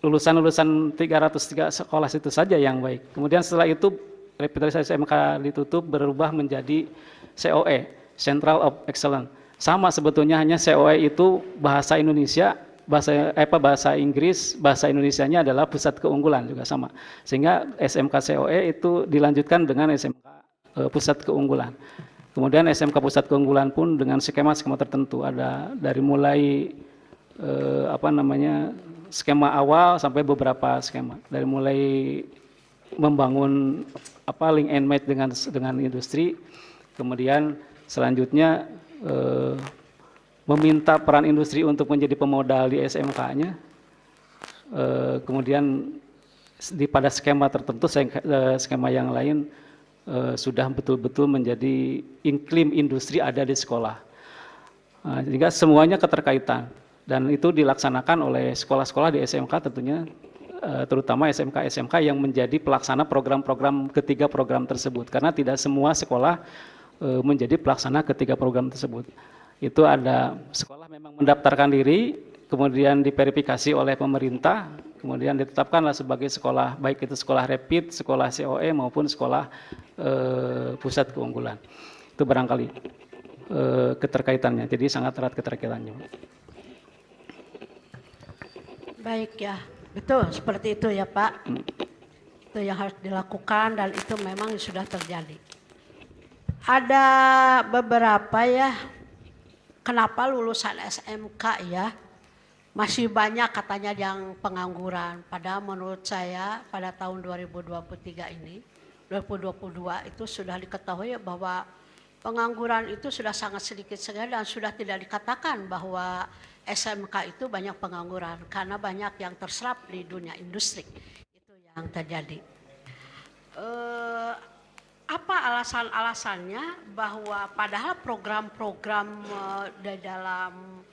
lulusan 303 sekolah itu saja yang baik. Kemudian setelah itu revitalisasi SMK ditutup berubah menjadi COE, Central of Excellence. Sama sebetulnya, hanya COE itu bahasa Indonesia, bahasa Inggris, bahasa Indonesianya adalah pusat keunggulan juga sama. Sehingga SMK COE itu dilanjutkan dengan SMK pusat keunggulan. Kemudian SMK pusat keunggulan pun dengan skema-skema tertentu, ada dari mulai skema awal sampai beberapa skema, dari mulai membangun link and match dengan industri, kemudian selanjutnya meminta peran industri untuk menjadi pemodal di SMK-nya, kemudian pada skema tertentu, skema yang lain sudah betul-betul menjadi iklim industri ada di sekolah. Sehingga semuanya keterkaitan. Dan itu dilaksanakan oleh sekolah-sekolah di SMK tentunya, terutama SMK-SMK yang menjadi pelaksana program-program ketiga program tersebut. Karena tidak semua sekolah menjadi pelaksana ketiga program tersebut. Itu ada sekolah memang mendaftarkan diri, kemudian diverifikasi oleh pemerintah, kemudian ditetapkanlah sebagai sekolah, baik itu sekolah rapid, sekolah COE maupun sekolah pusat keunggulan. Itu barangkali keterkaitannya, jadi sangat erat keterkaitannya. Baik ya, betul seperti itu ya Pak. Itu yang harus dilakukan dan itu memang sudah terjadi. Ada beberapa ya, kenapa lulusan SMK ya masih banyak katanya yang pengangguran. Padahal menurut saya pada tahun 2023 ini, 2022 itu sudah diketahui bahwa pengangguran itu sudah sangat sedikit sekali dan sudah tidak dikatakan bahwa SMK itu banyak pengangguran karena banyak yang terserap di dunia industri. Itu yang terjadi. Apa alasan-alasannya bahwa padahal program-program di dalam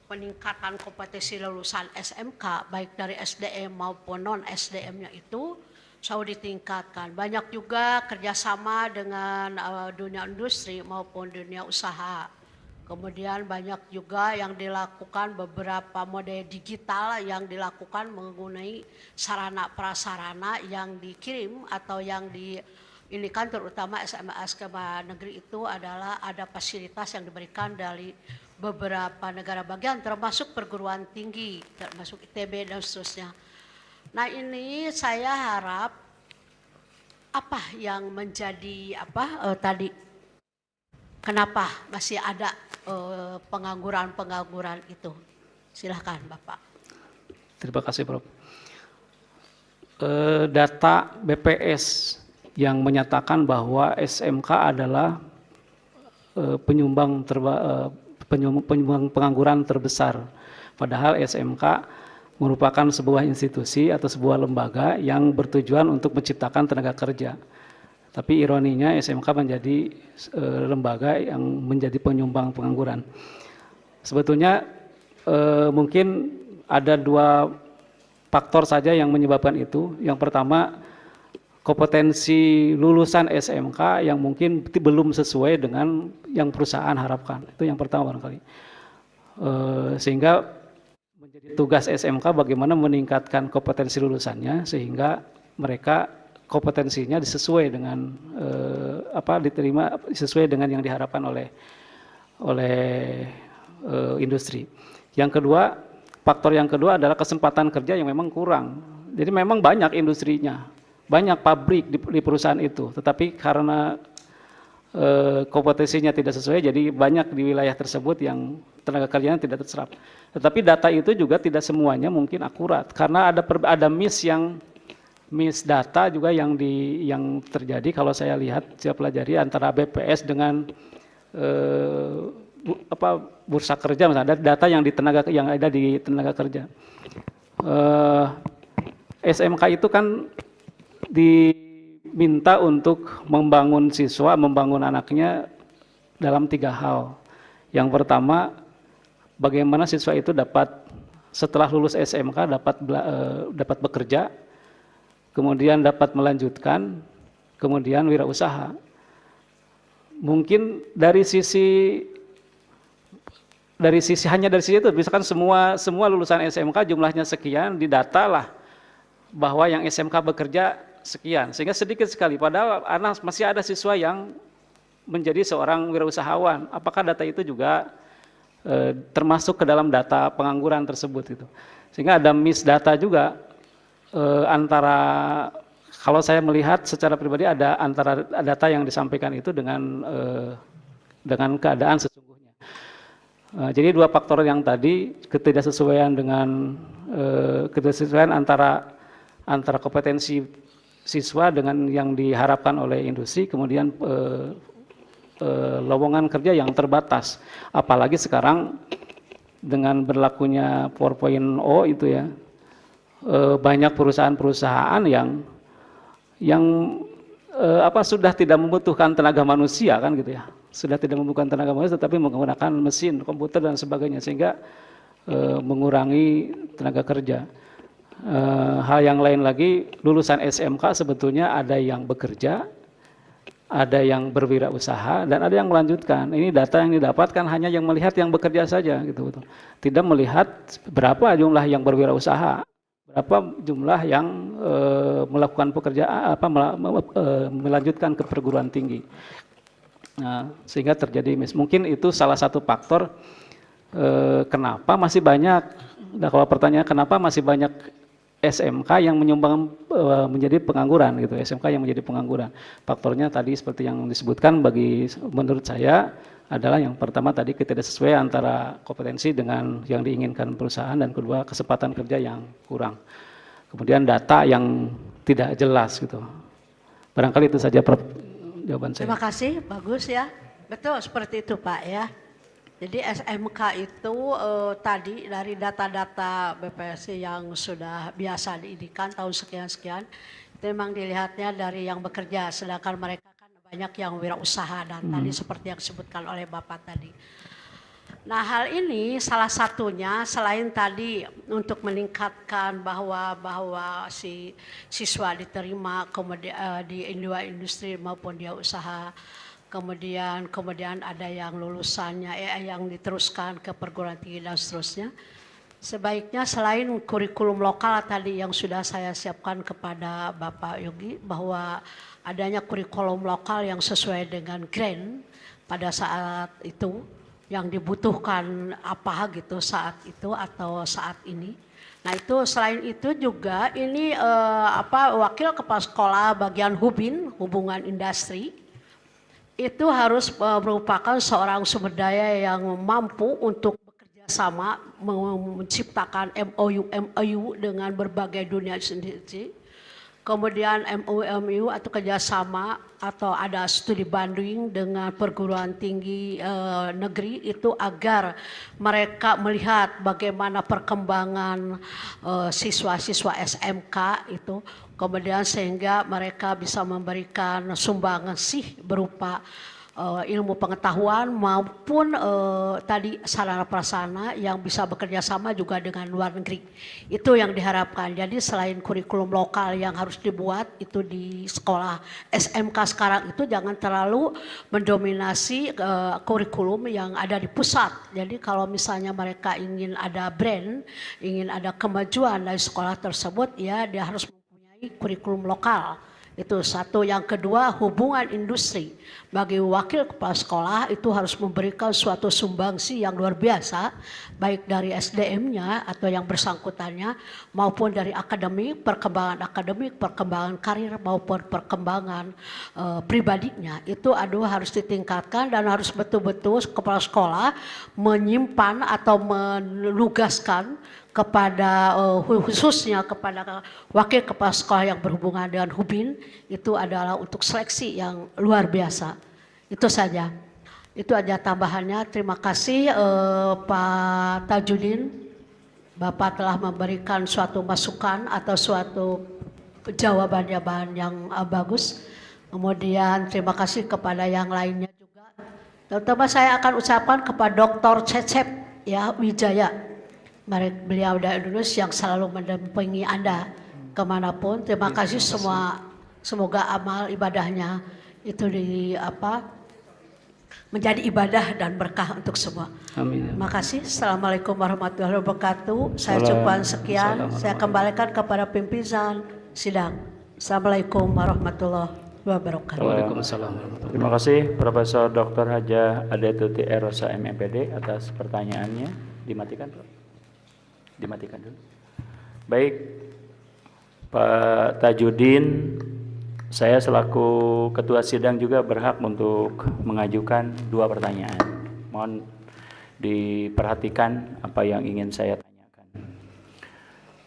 peningkatan kompetensi lulusan SMK baik dari SDM maupun non SDM-nya itu selalu ditingkatkan. Banyak juga kerjasama dengan dunia industri maupun dunia usaha. Kemudian banyak juga yang dilakukan beberapa model digital yang dilakukan menggunakan sarana prasarana yang dikirim atau yang ini kan terutama SMA negeri itu adalah ada fasilitas yang diberikan dari beberapa negara bagian termasuk perguruan tinggi, termasuk ITB dan seterusnya. Nah ini saya harap apa yang menjadi tadi kenapa masih ada pengangguran itu? Silahkan Bapak. Terima kasih Prof. Data BPS yang menyatakan bahwa SMK adalah penyumbang pengangguran terbesar. Padahal SMK merupakan sebuah institusi atau sebuah lembaga yang bertujuan untuk menciptakan tenaga kerja. Tapi ironinya SMK menjadi lembaga yang menjadi penyumbang pengangguran. Sebetulnya mungkin ada dua faktor saja yang menyebabkan itu. Yang pertama, kompetensi lulusan SMK yang mungkin belum sesuai dengan yang perusahaan harapkan. Itu yang pertama barangkali. Sehingga menjadi tugas SMK bagaimana meningkatkan kompetensi lulusannya sehingga mereka kompetensinya sesuai dengan diterima sesuai dengan yang diharapkan oleh industri. Yang kedua, faktor yang kedua adalah kesempatan kerja yang memang kurang. Jadi memang banyak industrinya, banyak pabrik di perusahaan itu, tetapi karena kompetensinya tidak sesuai, jadi banyak di wilayah tersebut yang tenaga kerjanya tidak terserap. Tetapi data itu juga tidak semuanya mungkin akurat, karena ada miss data juga yang terjadi kalau saya lihat, saya pelajari antara BPS dengan bursa kerja, misalnya ada data yang ada di tenaga kerja. SMK itu kan diminta untuk membangun siswa, membangun anaknya dalam 3 hal. Yang pertama, bagaimana siswa itu dapat setelah lulus SMK dapat bekerja, kemudian dapat melanjutkan, kemudian wirausaha. Mungkin dari sisi itu, misalkan semua lulusan SMK jumlahnya sekian, didata lah bahwa yang SMK bekerja sekian, sehingga sedikit sekali. Padahal masih ada siswa yang menjadi seorang wirausahawan. Apakah data itu juga termasuk ke dalam data pengangguran tersebut itu? Sehingga ada miss data juga antara, kalau saya melihat secara pribadi ada antara data yang disampaikan itu dengan keadaan sesungguhnya. Jadi 2 faktor yang tadi, ketidaksesuaian antara kompetensi siswa dengan yang diharapkan oleh industri, kemudian lowongan kerja yang terbatas. Apalagi sekarang dengan berlakunya 4.0 itu ya, banyak perusahaan-perusahaan yang sudah tidak membutuhkan tenaga manusia kan gitu ya, sudah tidak membutuhkan tenaga manusia tetapi menggunakan mesin, komputer dan sebagainya, sehingga mengurangi tenaga kerja. Hal yang lain lagi, lulusan SMK sebetulnya ada yang bekerja, ada yang berwirausaha, dan ada yang melanjutkan. Ini data yang didapatkan hanya yang melihat yang bekerja saja gitu, tidak melihat berapa jumlah yang berwirausaha, berapa jumlah yang melakukan pekerjaan, melanjutkan ke perguruan tinggi. Nah, sehingga terjadi mungkin itu salah satu faktor kenapa masih banyak. Nah, kalau pertanyaan kenapa masih banyak SMK yang menyumbang menjadi pengangguran gitu, SMK yang menjadi pengangguran. Faktornya tadi seperti yang disebutkan, menurut saya adalah yang pertama tadi ketidaksesuaian antara kompetensi dengan yang diinginkan perusahaan, dan kedua kesempatan kerja yang kurang. Kemudian data yang tidak jelas gitu. Barangkali itu saja Prof, jawaban saya. Terima kasih, bagus ya. Betul seperti itu Pak ya. Jadi SMK itu tadi dari data-data BPSI yang sudah biasa diidikan tahun sekian-sekian, itu memang dilihatnya dari yang bekerja, sedangkan mereka kan banyak yang wirausaha dan tadi seperti yang disebutkan oleh Bapak tadi. Nah hal ini salah satunya selain tadi untuk meningkatkan bahwa si siswa diterima kemudian di industri maupun dia usaha, kemudian ada yang lulusannya yang diteruskan ke perguruan tinggi dan seterusnya. Sebaiknya selain kurikulum lokal tadi yang sudah saya siapkan kepada Bapak Yogi, bahwa adanya kurikulum lokal yang sesuai dengan grant pada saat itu, yang dibutuhkan apa gitu saat itu atau saat ini. Nah itu selain itu juga ini wakil kepala sekolah bagian hubungan industri, itu harus merupakan seorang sumber daya yang mampu untuk sama menciptakan MOU dengan berbagai dunia sendiri, kemudian MOU atau kerjasama atau ada studi banding dengan perguruan tinggi negeri itu agar mereka melihat bagaimana perkembangan siswa-siswa SMK itu, kemudian sehingga mereka bisa memberikan sumbangsih berupa ilmu pengetahuan maupun tadi sarana prasarana yang bisa bekerja sama juga dengan luar negeri. Itu yang diharapkan. Jadi selain kurikulum lokal yang harus dibuat itu di sekolah SMK sekarang itu jangan terlalu mendominasi kurikulum yang ada di pusat. Jadi kalau misalnya mereka ingin ada brand, ingin ada kemajuan dari sekolah tersebut, ya dia harus mempunyai kurikulum lokal. Itu satu. Yang kedua, hubungan industri. Bagi wakil kepala sekolah itu harus memberikan suatu sumbangsi yang luar biasa, baik dari SDM-nya atau yang bersangkutannya, maupun dari akademik, perkembangan karir maupun perkembangan pribadinya. Itu harus ditingkatkan dan harus betul-betul kepala sekolah menyimpan atau menugaskan kepada khususnya kepada wakil kepala sekolah yang berhubungan dengan Hubin, itu adalah untuk seleksi yang luar biasa. Itu saja. Itu aja tambahannya. Terima kasih Pak Tajudin. Bapak telah memberikan suatu masukan atau suatu jawaban-jawaban yang bagus. Kemudian terima kasih kepada yang lainnya juga. Terutama saya akan ucapkan kepada Dr. Cecep ya Wijaya. Beliau dari Indonesia yang selalu mendampingi Anda kemanapun. Terima kasih semua. Semoga amal ibadahnya itu menjadi ibadah dan berkah untuk semua. Amin. Terima kasih. Assalamualaikum warahmatullahi wabarakatuh. Saya cukupkan sekian. Saya kembalikan kepada pimpinan sidang. Assalamualaikum warahmatullahi wabarakatuh. Waalaikumsalam. Terima kasih Profesor Dr. Haja Adetuti Erosa MMPD atas pertanyaannya. Dimatikan, Prof. Dimatikan dulu. Baik, Pak Tajudin, saya selaku Ketua Sidang juga berhak untuk mengajukan 2 pertanyaan. Mohon diperhatikan apa yang ingin saya tanyakan.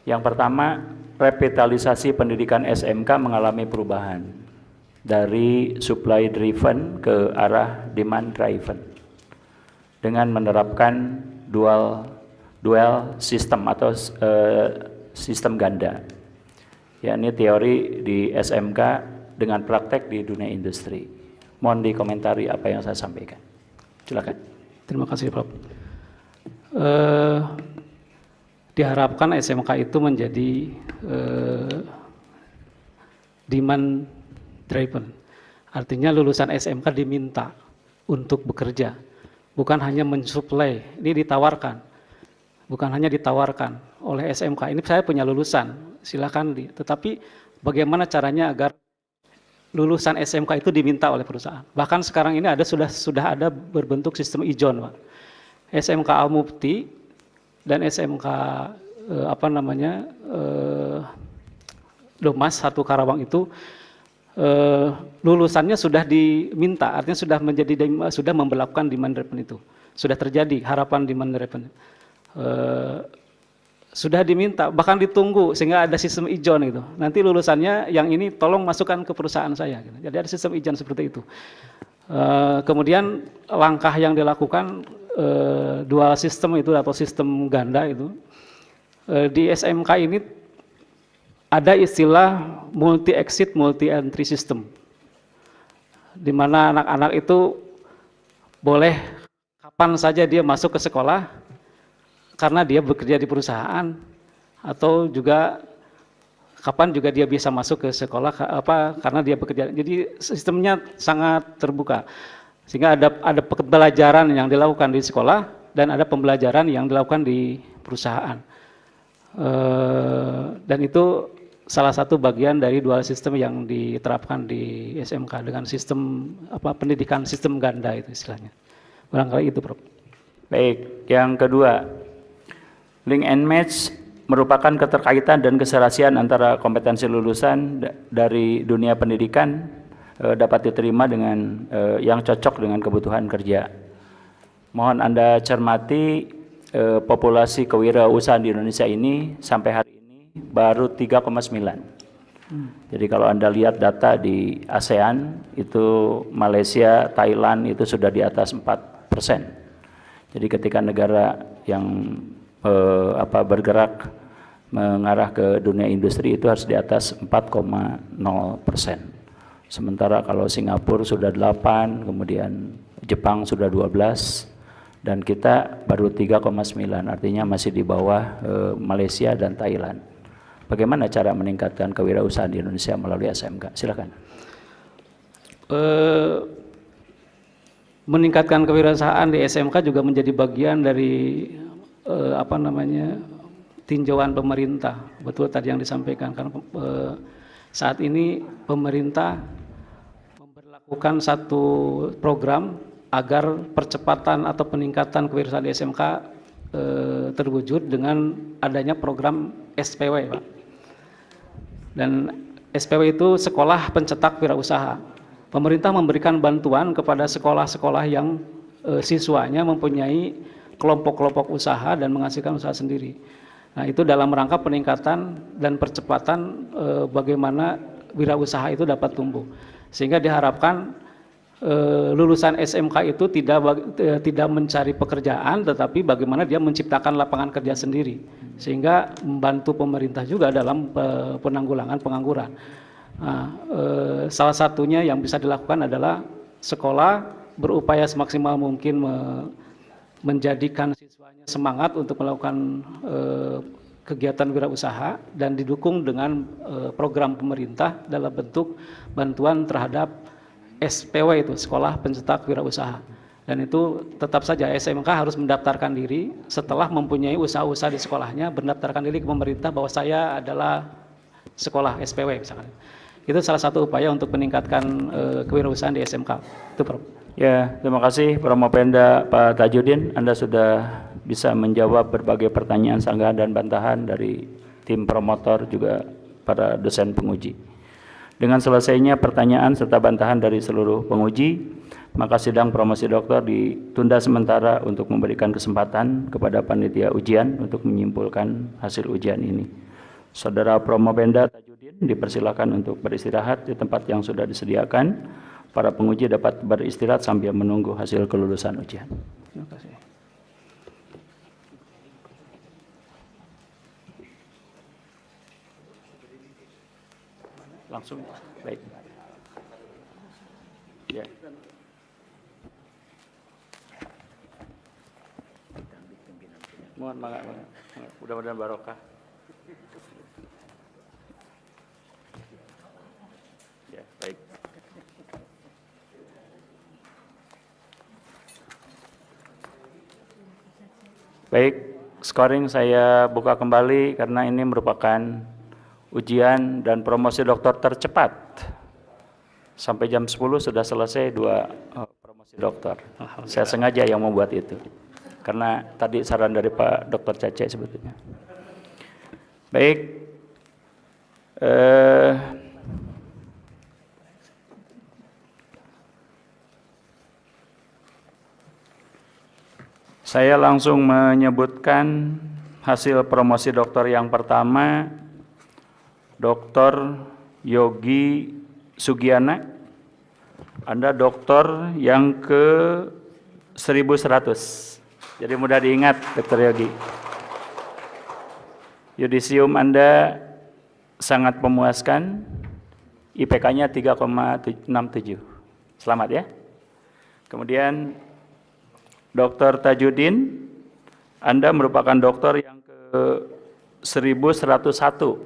Yang pertama, revitalisasi pendidikan SMK mengalami perubahan dari supply driven ke arah demand driven dengan menerapkan dual sistem atau sistem ganda, yakni teori di SMK dengan praktek di dunia industri. Mohon dikomentari apa yang saya sampaikan. Silakan. Terima kasih Prof. Diharapkan SMK itu menjadi demand driven. Artinya lulusan SMK diminta untuk bekerja, bukan hanya mensuplai, ini ditawarkan. Bukan hanya ditawarkan oleh SMK. Ini saya punya lulusan, silakan. Tetapi bagaimana caranya agar lulusan SMK itu diminta oleh perusahaan? Bahkan sekarang ini sudah ada berbentuk sistem ijon, Pak. SMK Al-Mufti dan SMK Domas 1 Karawang itu lulusannya sudah diminta, artinya sudah memberlakukan demand driven itu, sudah terjadi harapan demand driven, sudah diminta bahkan ditunggu sehingga ada sistem ijon gitu. Nanti lulusannya yang ini tolong masukkan ke perusahaan saya. Gitu. Jadi ada sistem ijon seperti itu. Kemudian langkah yang dilakukan dual system itu atau sistem ganda itu di SMK ini ada istilah multi exit multi entry system, di mana anak-anak itu boleh kapan saja dia masuk ke sekolah karena dia bekerja di perusahaan, atau juga kapan juga dia bisa masuk ke sekolah karena dia bekerja. Jadi sistemnya sangat terbuka, sehingga ada pembelajaran yang dilakukan di sekolah dan ada pembelajaran yang dilakukan di perusahaan. Dan itu salah satu bagian dari dual system yang diterapkan di SMK dengan sistem pendidikan sistem ganda itu istilahnya. Barangkali itu, Prof. Baik, yang kedua, link and match merupakan keterkaitan dan keserasian antara kompetensi lulusan dari dunia pendidikan dapat diterima dengan yang cocok dengan kebutuhan kerja. Mohon Anda cermati populasi kewirausahaan di Indonesia ini sampai hari ini baru 3,9. Jadi kalau Anda lihat data di ASEAN itu Malaysia, Thailand itu sudah di atas 4%. Jadi ketika negara yang bergerak mengarah ke dunia industri itu harus di atas 4,0%. Sementara kalau Singapura sudah 8, kemudian Jepang sudah 12, dan kita baru 3,9, artinya masih di bawah Malaysia dan Thailand. Bagaimana cara meningkatkan kewirausahaan di Indonesia melalui SMK? Silakan. Meningkatkan kewirausahaan di SMK juga menjadi bagian dari tinjauan pemerintah. Betul tadi yang disampaikan, karena saat ini pemerintah memberlakukan satu program agar percepatan atau peningkatan kewirausahaan di SMK terwujud dengan adanya program SPW, Pak. Dan SPW itu Sekolah Pencetak Wirausaha. Pemerintah memberikan bantuan kepada sekolah-sekolah yang siswanya mempunyai kelompok-kelompok usaha dan menghasilkan usaha sendiri. Nah, itu dalam rangka peningkatan dan percepatan bagaimana wirausaha itu dapat tumbuh. Sehingga diharapkan lulusan SMK itu tidak mencari pekerjaan, tetapi bagaimana dia menciptakan lapangan kerja sendiri, sehingga membantu pemerintah juga dalam penanggulangan pengangguran. Nah, salah satunya yang bisa dilakukan adalah sekolah berupaya semaksimal mungkin menjadikan siswanya semangat untuk melakukan kegiatan wirausaha dan didukung dengan program pemerintah dalam bentuk bantuan terhadap SPW itu, Sekolah Pencetak Wirausaha. Dan itu tetap saja SMK harus mendaftarkan diri setelah mempunyai usaha-usaha di sekolahnya, mendaftarkan diri ke pemerintah bahwa saya adalah sekolah SPW misalkan. Itu salah satu upaya untuk meningkatkan kewirausahaan di SMK. Itu, Prof. Ya, terima kasih Promopenda Pak Tajudin. Anda sudah bisa menjawab berbagai pertanyaan sanggahan dan bantahan dari tim promotor juga para dosen penguji. Dengan selesainya pertanyaan serta bantahan dari seluruh penguji, maka sidang promosi doktor ditunda sementara untuk memberikan kesempatan kepada panitia ujian untuk menyimpulkan hasil ujian ini. Saudara Promopenda Tajudin dipersilakan untuk beristirahat di tempat yang sudah disediakan. Para penguji dapat beristirahat sambil menunggu hasil kelulusan ujian. Terima kasih. Langsung, baik. Ya. Mohon maaf, mudah-mudahan barokah. Ya, baik. Baik, scoring saya buka kembali karena ini merupakan ujian dan promosi doktor tercepat. Sampai jam 10 sudah selesai 2 promosi doktor. Saya sengaja yang membuat itu. Karena tadi saran dari Pak Dr. Cece sebetulnya. Baik. Saya langsung menyebutkan hasil promosi doktor yang pertama, Dr. Yogi Sugiana. Anda doktor yang ke 1100. Jadi mudah diingat, Dr. Yogi. Yudisium Anda sangat memuaskan, IPK-nya 3,67. Selamat ya. Kemudian Dr. Tajudin, Anda merupakan dokter yang ke 1101,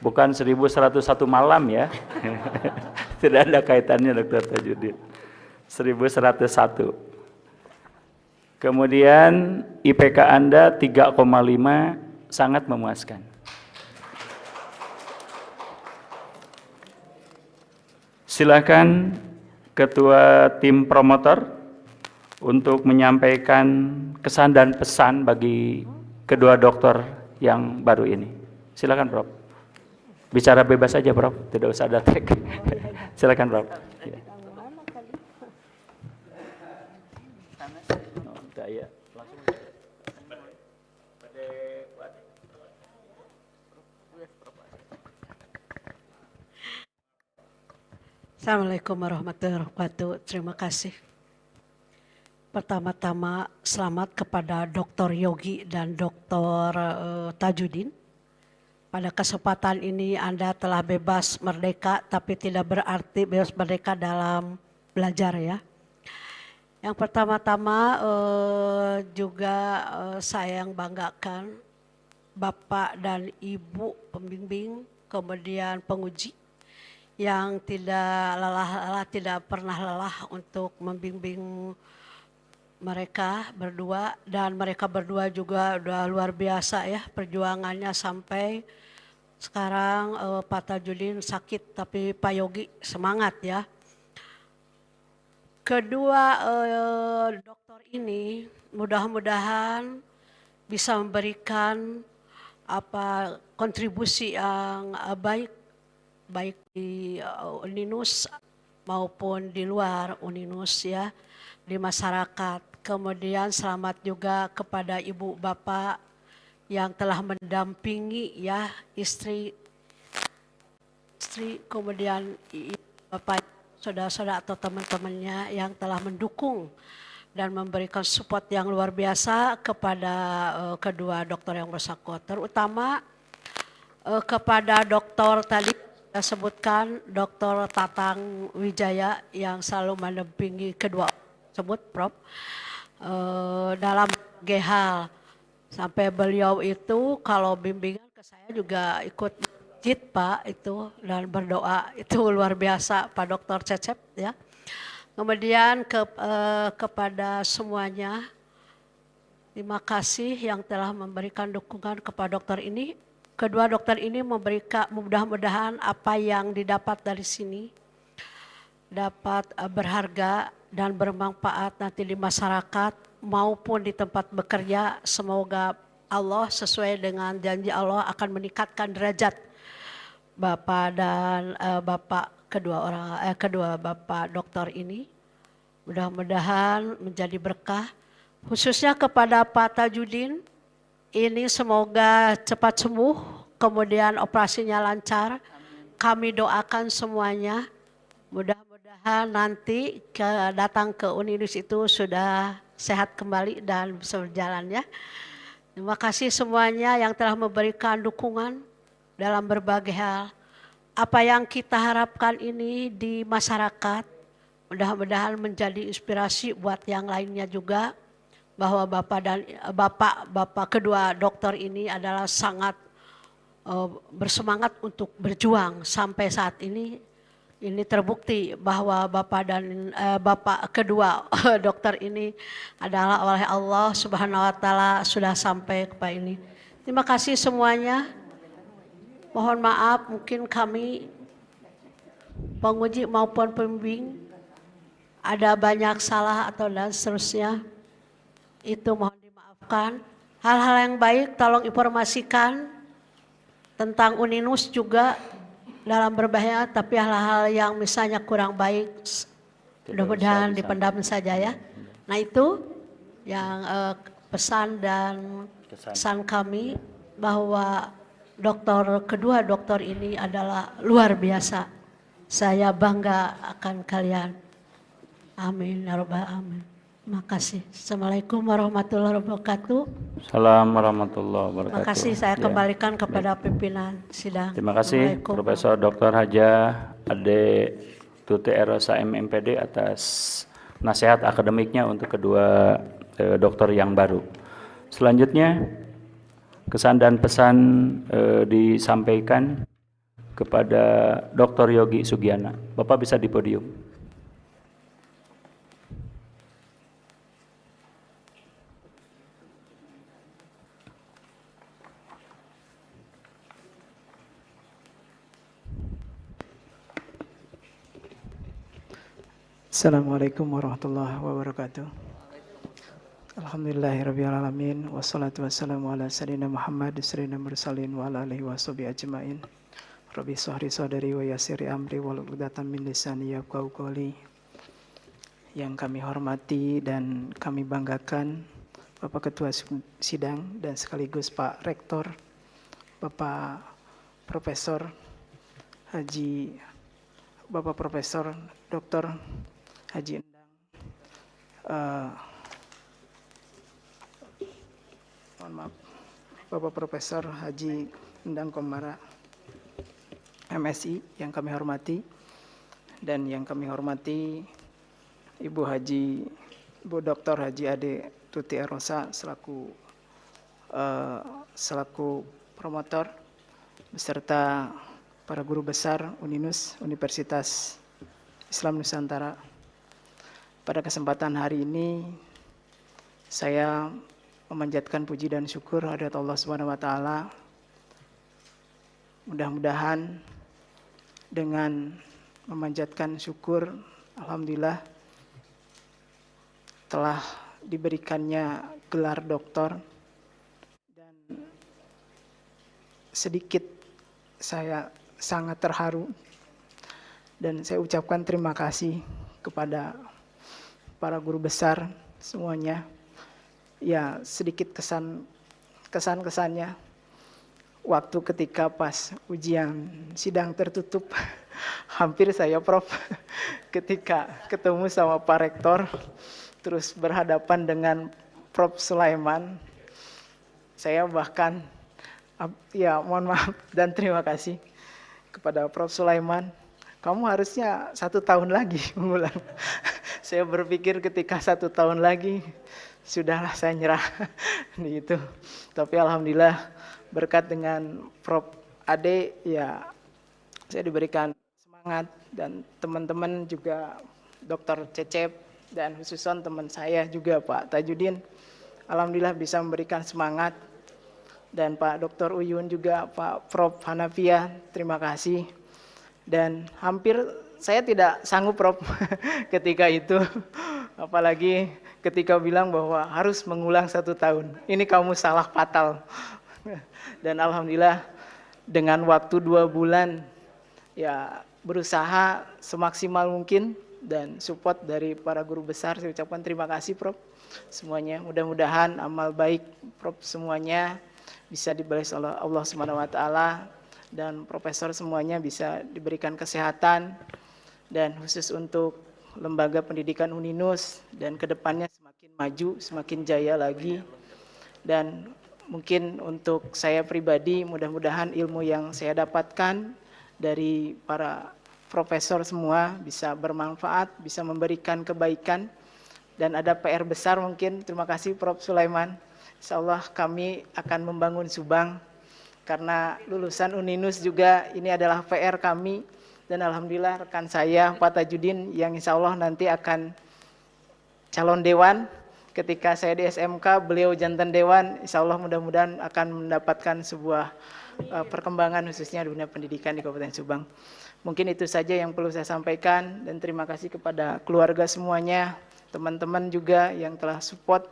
bukan 1101 malam ya. Tidak ada kaitannya Dr. Tajudin. 1101. Kemudian IPK Anda 3,5, sangat memuaskan. Silakan Ketua Tim Promotor untuk menyampaikan kesan dan pesan bagi kedua dokter yang baru ini. Silakan Prof. Bicara bebas saja Prof, tidak usah ada tag. Silakan Prof. Ya. Assalamualaikum warahmatullahi wabarakatuh. Terima kasih. Pertama-tama selamat kepada Dr. Yogi dan Dr. Tajudin. Pada kesempatan ini Anda telah bebas merdeka, tapi tidak berarti bebas merdeka dalam belajar ya. Yang pertama-tama juga saya yang banggakan Bapak dan Ibu pembimbing, kemudian penguji yang tidak pernah lelah untuk membimbing mereka berdua, dan mereka berdua juga udah luar biasa ya perjuangannya sampai sekarang. Pak Tajudin sakit tapi Pak Yogi semangat ya. Kedua dokter ini mudah-mudahan bisa memberikan kontribusi yang baik di Uninus maupun di luar Uninus ya, di masyarakat. Kemudian selamat juga kepada ibu bapak yang telah mendampingi ya, istri kemudian bapak, saudara-saudara atau teman-temannya yang telah mendukung dan memberikan support yang luar biasa kepada kedua dokter yang bersangkutan, terutama kepada dokter tadi saya sebutkan, Dr. Tatang Wijaya yang selalu mendampingi kedua tersebut, Prof. Dalam berbagai hal. Sampai beliau itu kalau bimbingan ke saya juga ikut masjid Pak itu dan berdoa, itu luar biasa Pak Dr. Cecep ya. Kemudian kepada semuanya, terima kasih yang telah memberikan dukungan kepada dokter ini. Kedua dokter ini memberikan, mudah-mudahan apa yang didapat dari sini dapat berharga dan bermanfaat nanti di masyarakat maupun di tempat bekerja. Semoga Allah sesuai dengan janji Allah akan meningkatkan derajat Bapak dan kedua Bapak dokter ini. Mudah-mudahan menjadi berkah, khususnya kepada Pak Tajudin. Ini semoga cepat sembuh, kemudian operasinya lancar. Kami doakan semuanya, mudah-mudahan nanti datang ke Uninus itu sudah sehat kembali dan bisa berjalan ya. Terima kasih semuanya yang telah memberikan dukungan dalam berbagai hal. Apa yang kita harapkan ini di masyarakat, mudah-mudahan menjadi inspirasi buat yang lainnya juga. Bahwa Bapak kedua dokter ini adalah sangat bersemangat untuk berjuang sampai saat ini terbukti bahwa Bapak kedua dokter ini adalah oleh Allah Subhanahu wa taala sudah sampai kepada ini. Terima kasih semuanya. Mohon maaf mungkin kami penguji maupun pembimbing ada banyak salah atau dan seterusnya. Itu mohon dimaafkan. Hal-hal yang baik tolong informasikan tentang Uninus juga dalam berbahaya, tapi hal-hal yang misalnya kurang baik mudah-mudahan dipendam saja ya. Nah itu yang pesan dan kesan kami bahwa kedua dokter ini adalah luar biasa. Saya bangga akan kalian. Amin ya rabbal alamin. Terima kasih. Assalamualaikum warahmatullahi wabarakatuh. Assalamualaikum warahmatullahi wabarakatuh. Terima kasih, saya Ya. kembalikan kepada pimpinan sidang. Terima kasih Assalamualaikum. Profesor Dr. Haja Ade Tuti Erosa MMPD atas nasihat akademiknya untuk kedua dokter yang baru. Selanjutnya kesan dan pesan disampaikan kepada Dr. Yogi Sugiana. Bapak bisa di podium. Assalamualaikum warahmatullahi wabarakatuh. Alhamdulillahirrabbilalamin. Wassalatu wassalamu ala sayyidina Muhammad sayyidina mursalin wa ala alihi wa sahbihi ajma'in. Rabbi sahri sadari wa yassiri amri wa uqdatan min lisani yafqahu qawli. Yang kami hormati dan kami banggakan Bapak Ketua Sidang dan sekaligus Pak Rektor, Bapak Profesor Bapak Profesor Dr. Haji Endang, mohon maaf, Bapak Profesor Haji Endang Komara, MSI yang kami hormati, dan yang kami hormati Ibu Dr. Haji Ade Tuti Erosa selaku promotor beserta para guru besar UNINUS Universitas Islam Nusantara. Pada kesempatan hari ini saya memanjatkan puji dan syukur kehadirat Allah Subhanahu wa taala. Mudah-mudahan dengan memanjatkan syukur, alhamdulillah telah diberikannya gelar doktor, dan sedikit saya sangat terharu dan saya ucapkan terima kasih kepada para guru besar semuanya. Ya, sedikit kesan-kesannya waktu ketika pas ujian sidang tertutup hampir saya Prof ketika ketemu sama Pak Rektor terus berhadapan dengan Prof Sulaiman, saya bahkan ya mohon maaf dan terima kasih kepada Prof Sulaiman, kamu harusnya 1 tahun lagi mengulang. Saya berpikir ketika 1 tahun lagi, sudahlah saya nyerah. Gitu. Tapi alhamdulillah berkat dengan Prof Ade, ya saya diberikan semangat, dan teman-teman juga Dr. Cecep, dan khususan teman saya juga Pak Tajudin, alhamdulillah bisa memberikan semangat. Dan Pak Dr. Uyun juga, Pak Prof Hanafia, terima kasih. Dan hampir saya tidak sanggup Prof ketika itu, apalagi ketika bilang bahwa harus mengulang 1 tahun. Ini kamu salah fatal. Dan alhamdulillah dengan waktu 2 bulan ya berusaha semaksimal mungkin, dan support dari para guru besar. Saya ucapkan terima kasih Prof semuanya. Mudah-mudahan amal baik Prof semuanya bisa dibalas oleh Allah Subhanahu wa taala, dan profesor semuanya bisa diberikan kesehatan, dan khusus untuk lembaga pendidikan UNINUS dan kedepannya semakin maju, semakin jaya lagi. Dan mungkin untuk saya pribadi, mudah-mudahan ilmu yang saya dapatkan dari para profesor semua bisa bermanfaat, bisa memberikan kebaikan, dan ada PR besar mungkin. Terima kasih Prof Sulaiman. Insyaallah kami akan membangun Subang, karena lulusan UNINUS juga ini adalah PR kami. Dan alhamdulillah rekan saya Pak Tajudin yang insya Allah nanti akan calon dewan. Ketika saya di SMK, beliau jantan dewan. Insya Allah mudah-mudahan akan mendapatkan sebuah perkembangan khususnya dunia pendidikan di Kabupaten Subang. Mungkin itu saja yang perlu saya sampaikan, dan terima kasih kepada keluarga semuanya, teman-teman juga yang telah support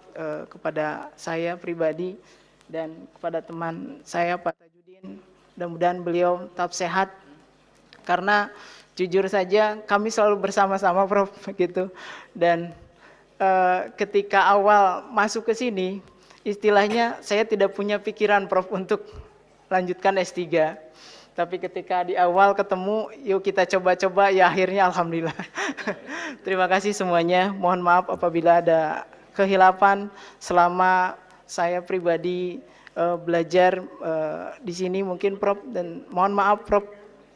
kepada saya pribadi, dan kepada teman saya Pak Tajudin. Mudah-mudahan beliau tetap sehat, karena jujur saja kami selalu bersama-sama Prof gitu. Dan ketika awal masuk ke sini, istilahnya saya tidak punya pikiran Prof untuk lanjutkan S3. Tapi ketika di awal ketemu, yuk kita coba-coba, ya akhirnya alhamdulillah. Terima kasih semuanya. Mohon maaf apabila ada kehilapan selama saya pribadi belajar di sini mungkin Prof, dan mohon maaf Prof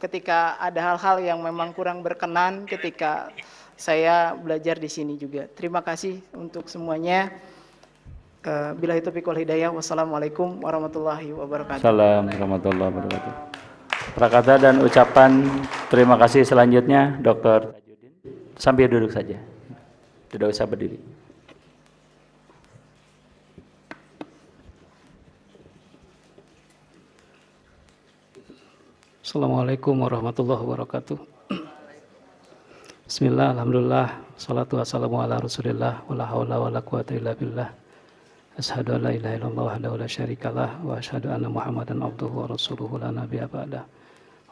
ketika ada hal-hal yang memang kurang berkenan ketika saya belajar di sini juga. Terima kasih untuk semuanya. Billahi taufiq wal hidayah. Wassalamualaikum warahmatullahi wabarakatuh. Assalamualaikum warahmatullahi wabarakatuh. Prakata dan ucapan terima kasih selanjutnya Dr. Tajudin. Sambil duduk saja. Tidak usah berdiri. Assalamualaikum warahmatullahi wabarakatuh. Bismillah, alhamdulillah, salatu wassalamu ala rasulillah, wala hawla wala quwata illa billah. Asyhadu an la ilaha illallah wahdahu la syarikalah, wa asyhadu anna Muhammadan abduhu wa rasuluhu la nabiyya ba'dah.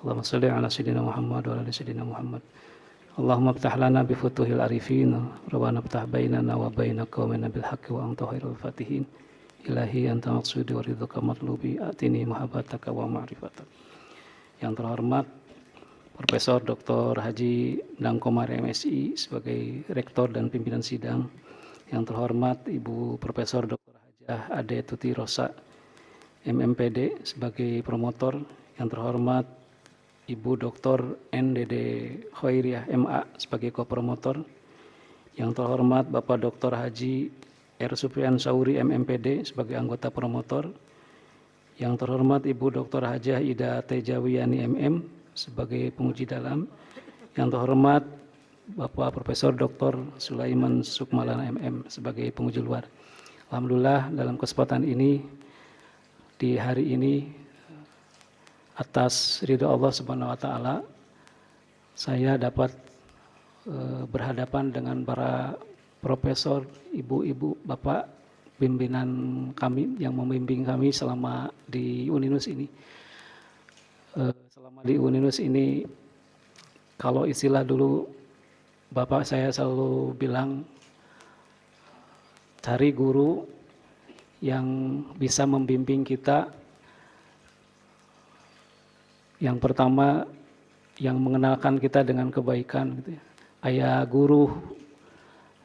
Allahumma shalli ala sayyidina Muhammad wa ala ali sayyidina Muhammad. Allahumma ftah lana bi futuhil arifin, rabbana ftah bainana wa baina qaumina bil haqqi wa anta khairul fatihin. Ilahi anta maqsudi wa ridhuka matlubi, atini mahabbataka wa ma'rifatak. Yang terhormat Profesor Dr. Haji Endang Komar MSI sebagai Rektor dan Pimpinan Sidang. Yang terhormat Ibu Profesor Dr. Hajah Ade Tuti Rosa MMPD sebagai promotor. Yang terhormat Ibu Dr. NDD Khairiah MA sebagai kopromotor. Yang terhormat Bapak Dr. Haji R. Supriyan Sauri MMPD sebagai anggota promotor. Yang terhormat Ibu Dr. Hajah Ida Tejawiyani MM sebagai penguji dalam. Yang terhormat Bapak Profesor Dr. Sulaiman Sukmalana MM sebagai penguji luar. Alhamdulillah dalam kesempatan ini, di hari ini, atas ridho Allah Subhanahu wa Ta'ala, saya dapat berhadapan dengan para profesor, ibu-ibu, bapak pimpinan kami yang membimbing kami selama di Uninus ini. Selama di Uninus ini, kalau istilah dulu bapak saya selalu bilang, cari guru yang bisa membimbing kita. Yang pertama, yang mengenalkan kita dengan kebaikan, gitu ya. Ayah guru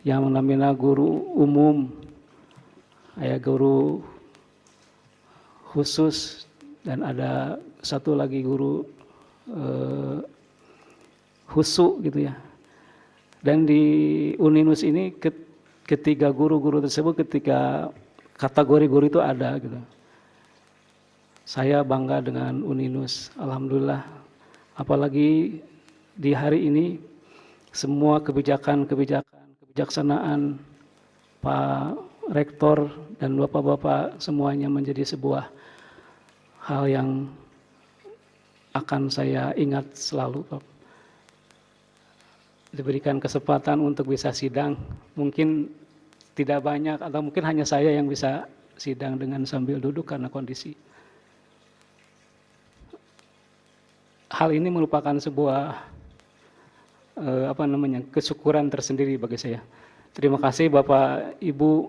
yang namanya guru umum, ayah guru khusus, dan ada satu lagi guru khusus gitu ya. Dan di Uninus ini ketiga guru-guru tersebut, ketika kategori guru itu ada gitu. Saya bangga dengan Uninus, alhamdulillah. Apalagi di hari ini semua kebijaksanaan Pak Rektor dan bapak-bapak semuanya menjadi sebuah hal yang akan saya ingat selalu. Diberikan kesempatan untuk bisa sidang, mungkin tidak banyak atau mungkin hanya saya yang bisa sidang dengan sambil duduk karena kondisi. Hal ini merupakan sebuah kesyukuran tersendiri bagi saya. Terima kasih Bapak Ibu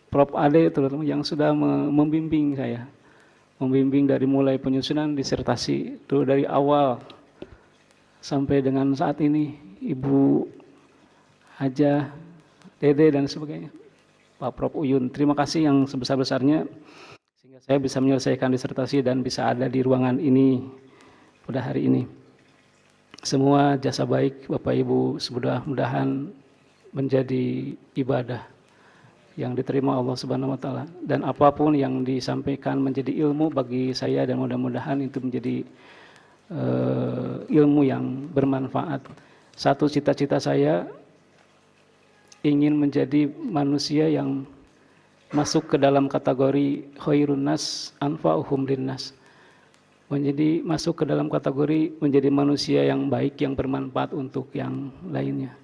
Prof. Ade terutama yang sudah membimbing saya. Membimbing dari mulai penyusunan disertasi itu dari awal sampai dengan saat ini. Ibu Hajah, Dede dan sebagainya. Pak Prof. Uyun, terima kasih yang sebesar-besarnya sehingga saya bisa menyelesaikan disertasi dan bisa ada di ruangan ini pada hari ini. Semua jasa baik Bapak Ibu mudah-mudahan menjadi ibadah yang diterima Allah Subhanahu wa Ta'ala, dan apapun yang disampaikan menjadi ilmu bagi saya, dan mudah-mudahan itu menjadi ilmu yang bermanfaat. Satu cita-cita saya ingin menjadi manusia yang masuk ke dalam kategori khairun nas anfa'uhum linnas. Masuk ke dalam kategori menjadi manusia yang baik, yang bermanfaat untuk yang lainnya.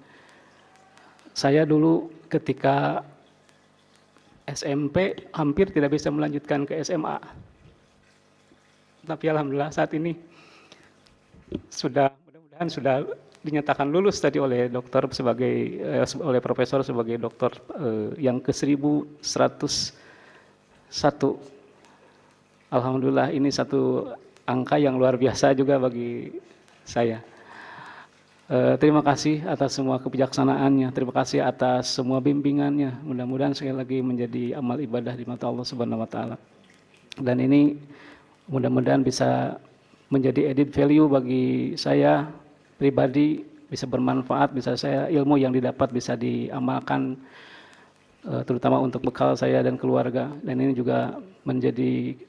Saya dulu ketika SMP hampir tidak bisa melanjutkan ke SMA. Tapi alhamdulillah saat ini mudah-mudahan sudah dinyatakan lulus tadi oleh dokter sebagai oleh profesor sebagai dokter yang ke 1101. Alhamdulillah, ini satu angka yang luar biasa juga bagi saya. Terima kasih atas semua kebijaksanaannya, terima kasih atas semua bimbingannya. Mudah-mudahan sekali lagi menjadi amal ibadah di mata Allah Subhanahu wa taala. Dan ini mudah-mudahan bisa menjadi added value bagi saya pribadi, bisa bermanfaat, bisa saya ilmu yang didapat bisa diamalkan terutama untuk bekal saya dan keluarga. Dan ini juga menjadi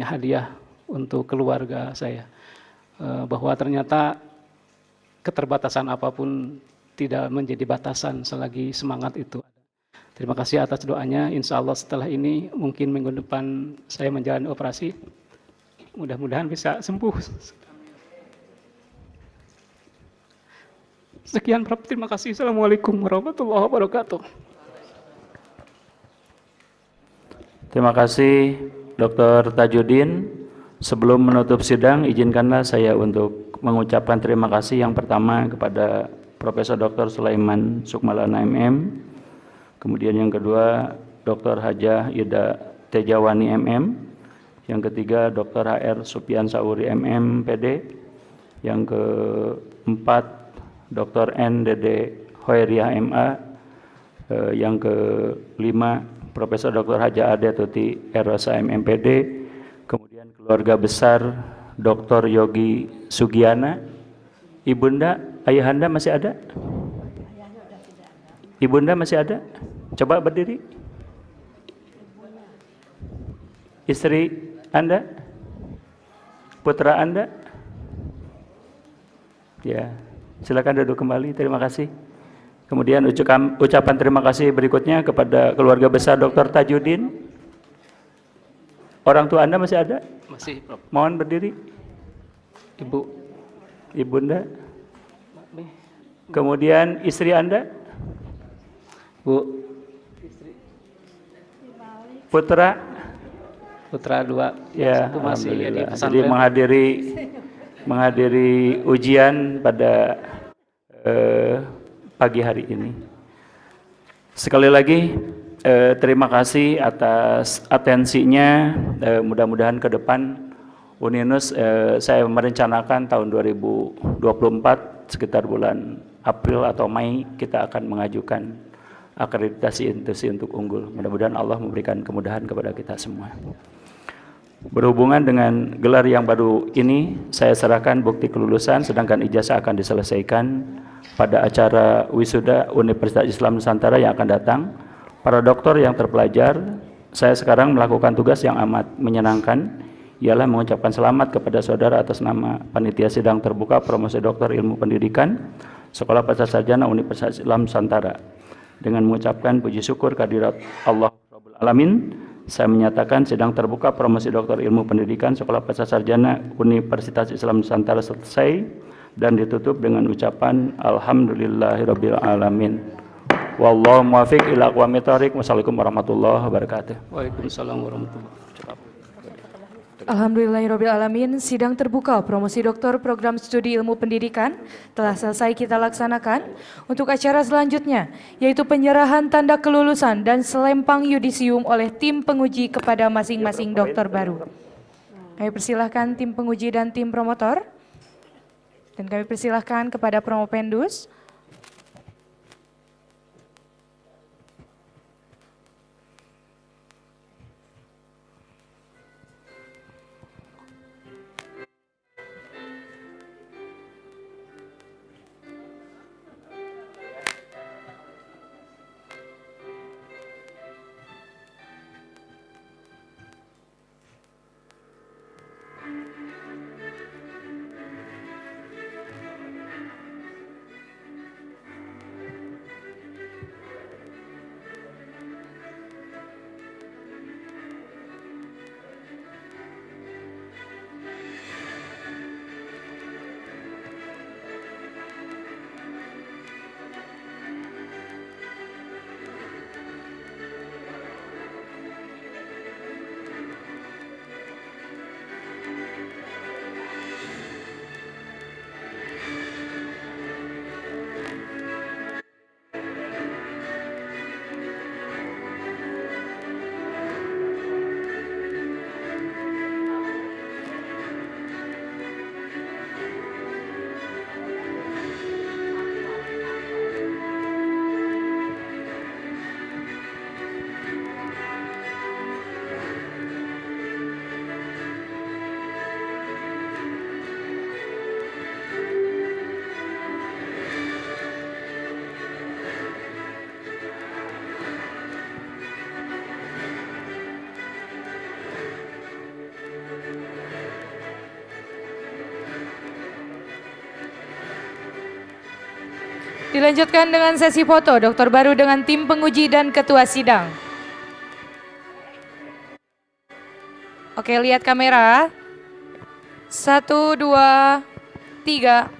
hadiah untuk keluarga saya, bahwa ternyata keterbatasan apapun tidak menjadi batasan selagi semangat itu ada. Terima kasih atas doanya. Insya Allah setelah ini mungkin minggu depan saya menjalani operasi. Mudah-mudahan bisa sembuh. Sekian, Prof. Terima kasih. Assalamualaikum warahmatullahi wabarakatuh. Terima kasih Dr. Tajudin. Sebelum menutup sidang, izinkanlah saya untuk mengucapkan terima kasih yang pertama kepada Profesor Dr. Sulaiman Sukmalana MM, kemudian yang kedua Dr. Hajah Ida Tejawani MM, yang ketiga Dr. HR Supian Sauri MM PD, yang keempat Dr. N. Dede Hoeriah MA, yang kelima Profesor Dr. Hajah Ade Tuti Erosa MMPD, kemudian keluarga besar Dr. Yogi Sugiana. Ibunda, ayahanda masih ada? Ibunda masih ada? Coba berdiri. Istri Anda? Putra Anda? Ya, silakan duduk kembali. Terima kasih. Kemudian ucapan terima kasih berikutnya kepada keluarga besar Dr. Tajudin. Orang tua Anda masih ada? Masih, Prof. Mohon berdiri. Ibu. Ibunda. Kemudian istri Anda? Bu. Putra? Putra 2. Ya, Satu masih ya di alhamdulillah. Jadi pesantren. menghadiri ujian pada pagi hari ini. Sekali lagi terima kasih atas atensinya. Mudah-mudahan ke depan Uninus, saya merencanakan tahun 2024 sekitar bulan April atau Mei kita akan mengajukan akreditasi institusi untuk unggul. Mudah-mudahan Allah memberikan kemudahan kepada kita semua. Berhubungan dengan gelar yang baru ini, saya serahkan bukti kelulusan, sedangkan ijazah akan diselesaikan pada acara wisuda Universitas Islam Nusantara yang akan datang. Para doktor yang terpelajar, saya sekarang melakukan tugas yang amat menyenangkan, ialah mengucapkan selamat kepada saudara atas nama Panitia Sidang Terbuka Promosi Doktor Ilmu Pendidikan Sekolah Pasca Sarjana Universitas Islam Nusantara. Dengan mengucapkan puji syukur kehadirat Allah Rabbul Alamin, saya menyatakan sidang terbuka promosi doktor ilmu pendidikan Sekolah Pasca Sarjana Universitas Islam Nusantara selesai dan ditutup dengan ucapan Alhamdulillahirabbil alamin. Wallahu muwaffiq ila aqwamit thoriq. Wassalamualaikum warahmatullahi wabarakatuh. Waalaikumsalam warahmatullahi wabarakatuh. Alhamdulillahirrabbilalamin, sidang terbuka promosi doktor program studi ilmu pendidikan telah selesai kita laksanakan. Untuk acara selanjutnya, yaitu penyerahan tanda kelulusan dan selempang yudisium oleh tim penguji kepada masing-masing dokter baru. Kami persilahkan tim penguji dan tim promotor, dan kami persilahkan kepada Promopendus. Dilanjutkan dengan sesi foto dokter baru dengan tim penguji dan ketua sidang. Oke, lihat kamera. 1, 2, 3.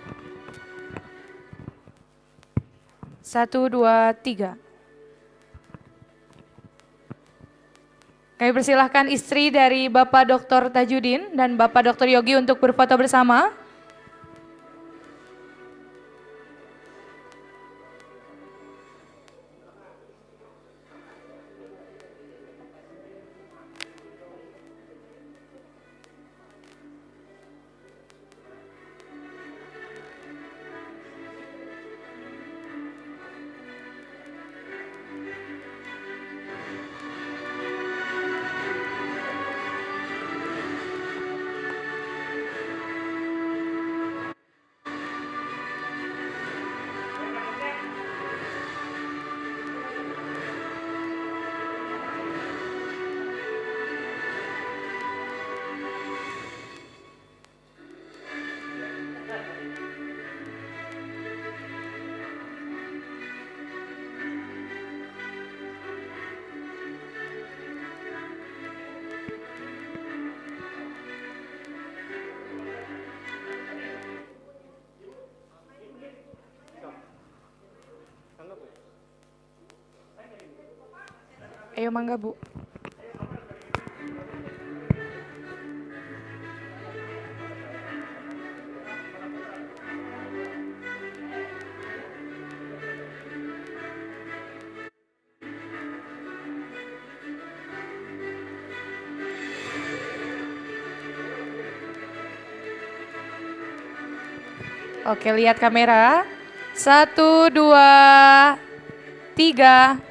1, 2, 3. Kami persilahkan istri dari Bapak Dr. Tajudin dan Bapak Dr. Yogi untuk berfoto bersama. Ayo mangga Bu. Oke, lihat kamera. 1, 2, 3.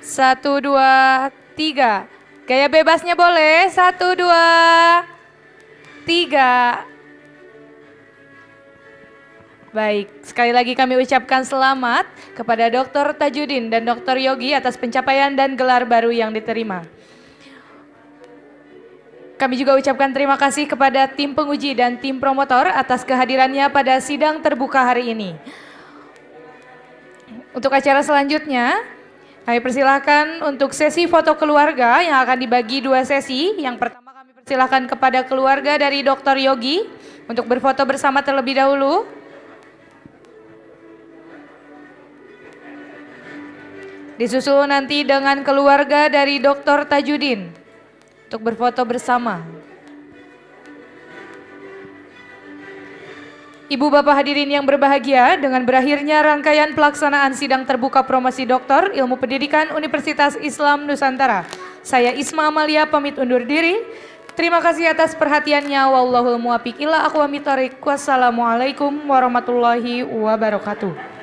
1, 2, 3. Gaya bebasnya boleh. 1, 2, 3. Baik, sekali lagi kami ucapkan selamat kepada Dr. Tajudin dan Dr. Yogi atas pencapaian dan gelar baru yang diterima. Kami juga ucapkan terima kasih kepada tim penguji dan tim promotor atas kehadirannya pada sidang terbuka hari ini. Untuk acara selanjutnya, kami persilahkan untuk sesi foto keluarga yang akan dibagi 2 sesi. Yang pertama kami persilahkan kepada keluarga dari Dr. Yogi untuk berfoto bersama terlebih dahulu. Disusul nanti dengan keluarga dari Dr. Tajudin untuk berfoto bersama. Ibu bapak hadirin yang berbahagia, dengan berakhirnya rangkaian pelaksanaan sidang terbuka promosi doktor ilmu pendidikan Universitas Islam Nusantara, saya Isma Amalia pamit undur diri. Terima kasih atas perhatiannya. Wallahul muwaffiq ila aqwamit thoriq. Wassalamualaikum warahmatullahi wabarakatuh.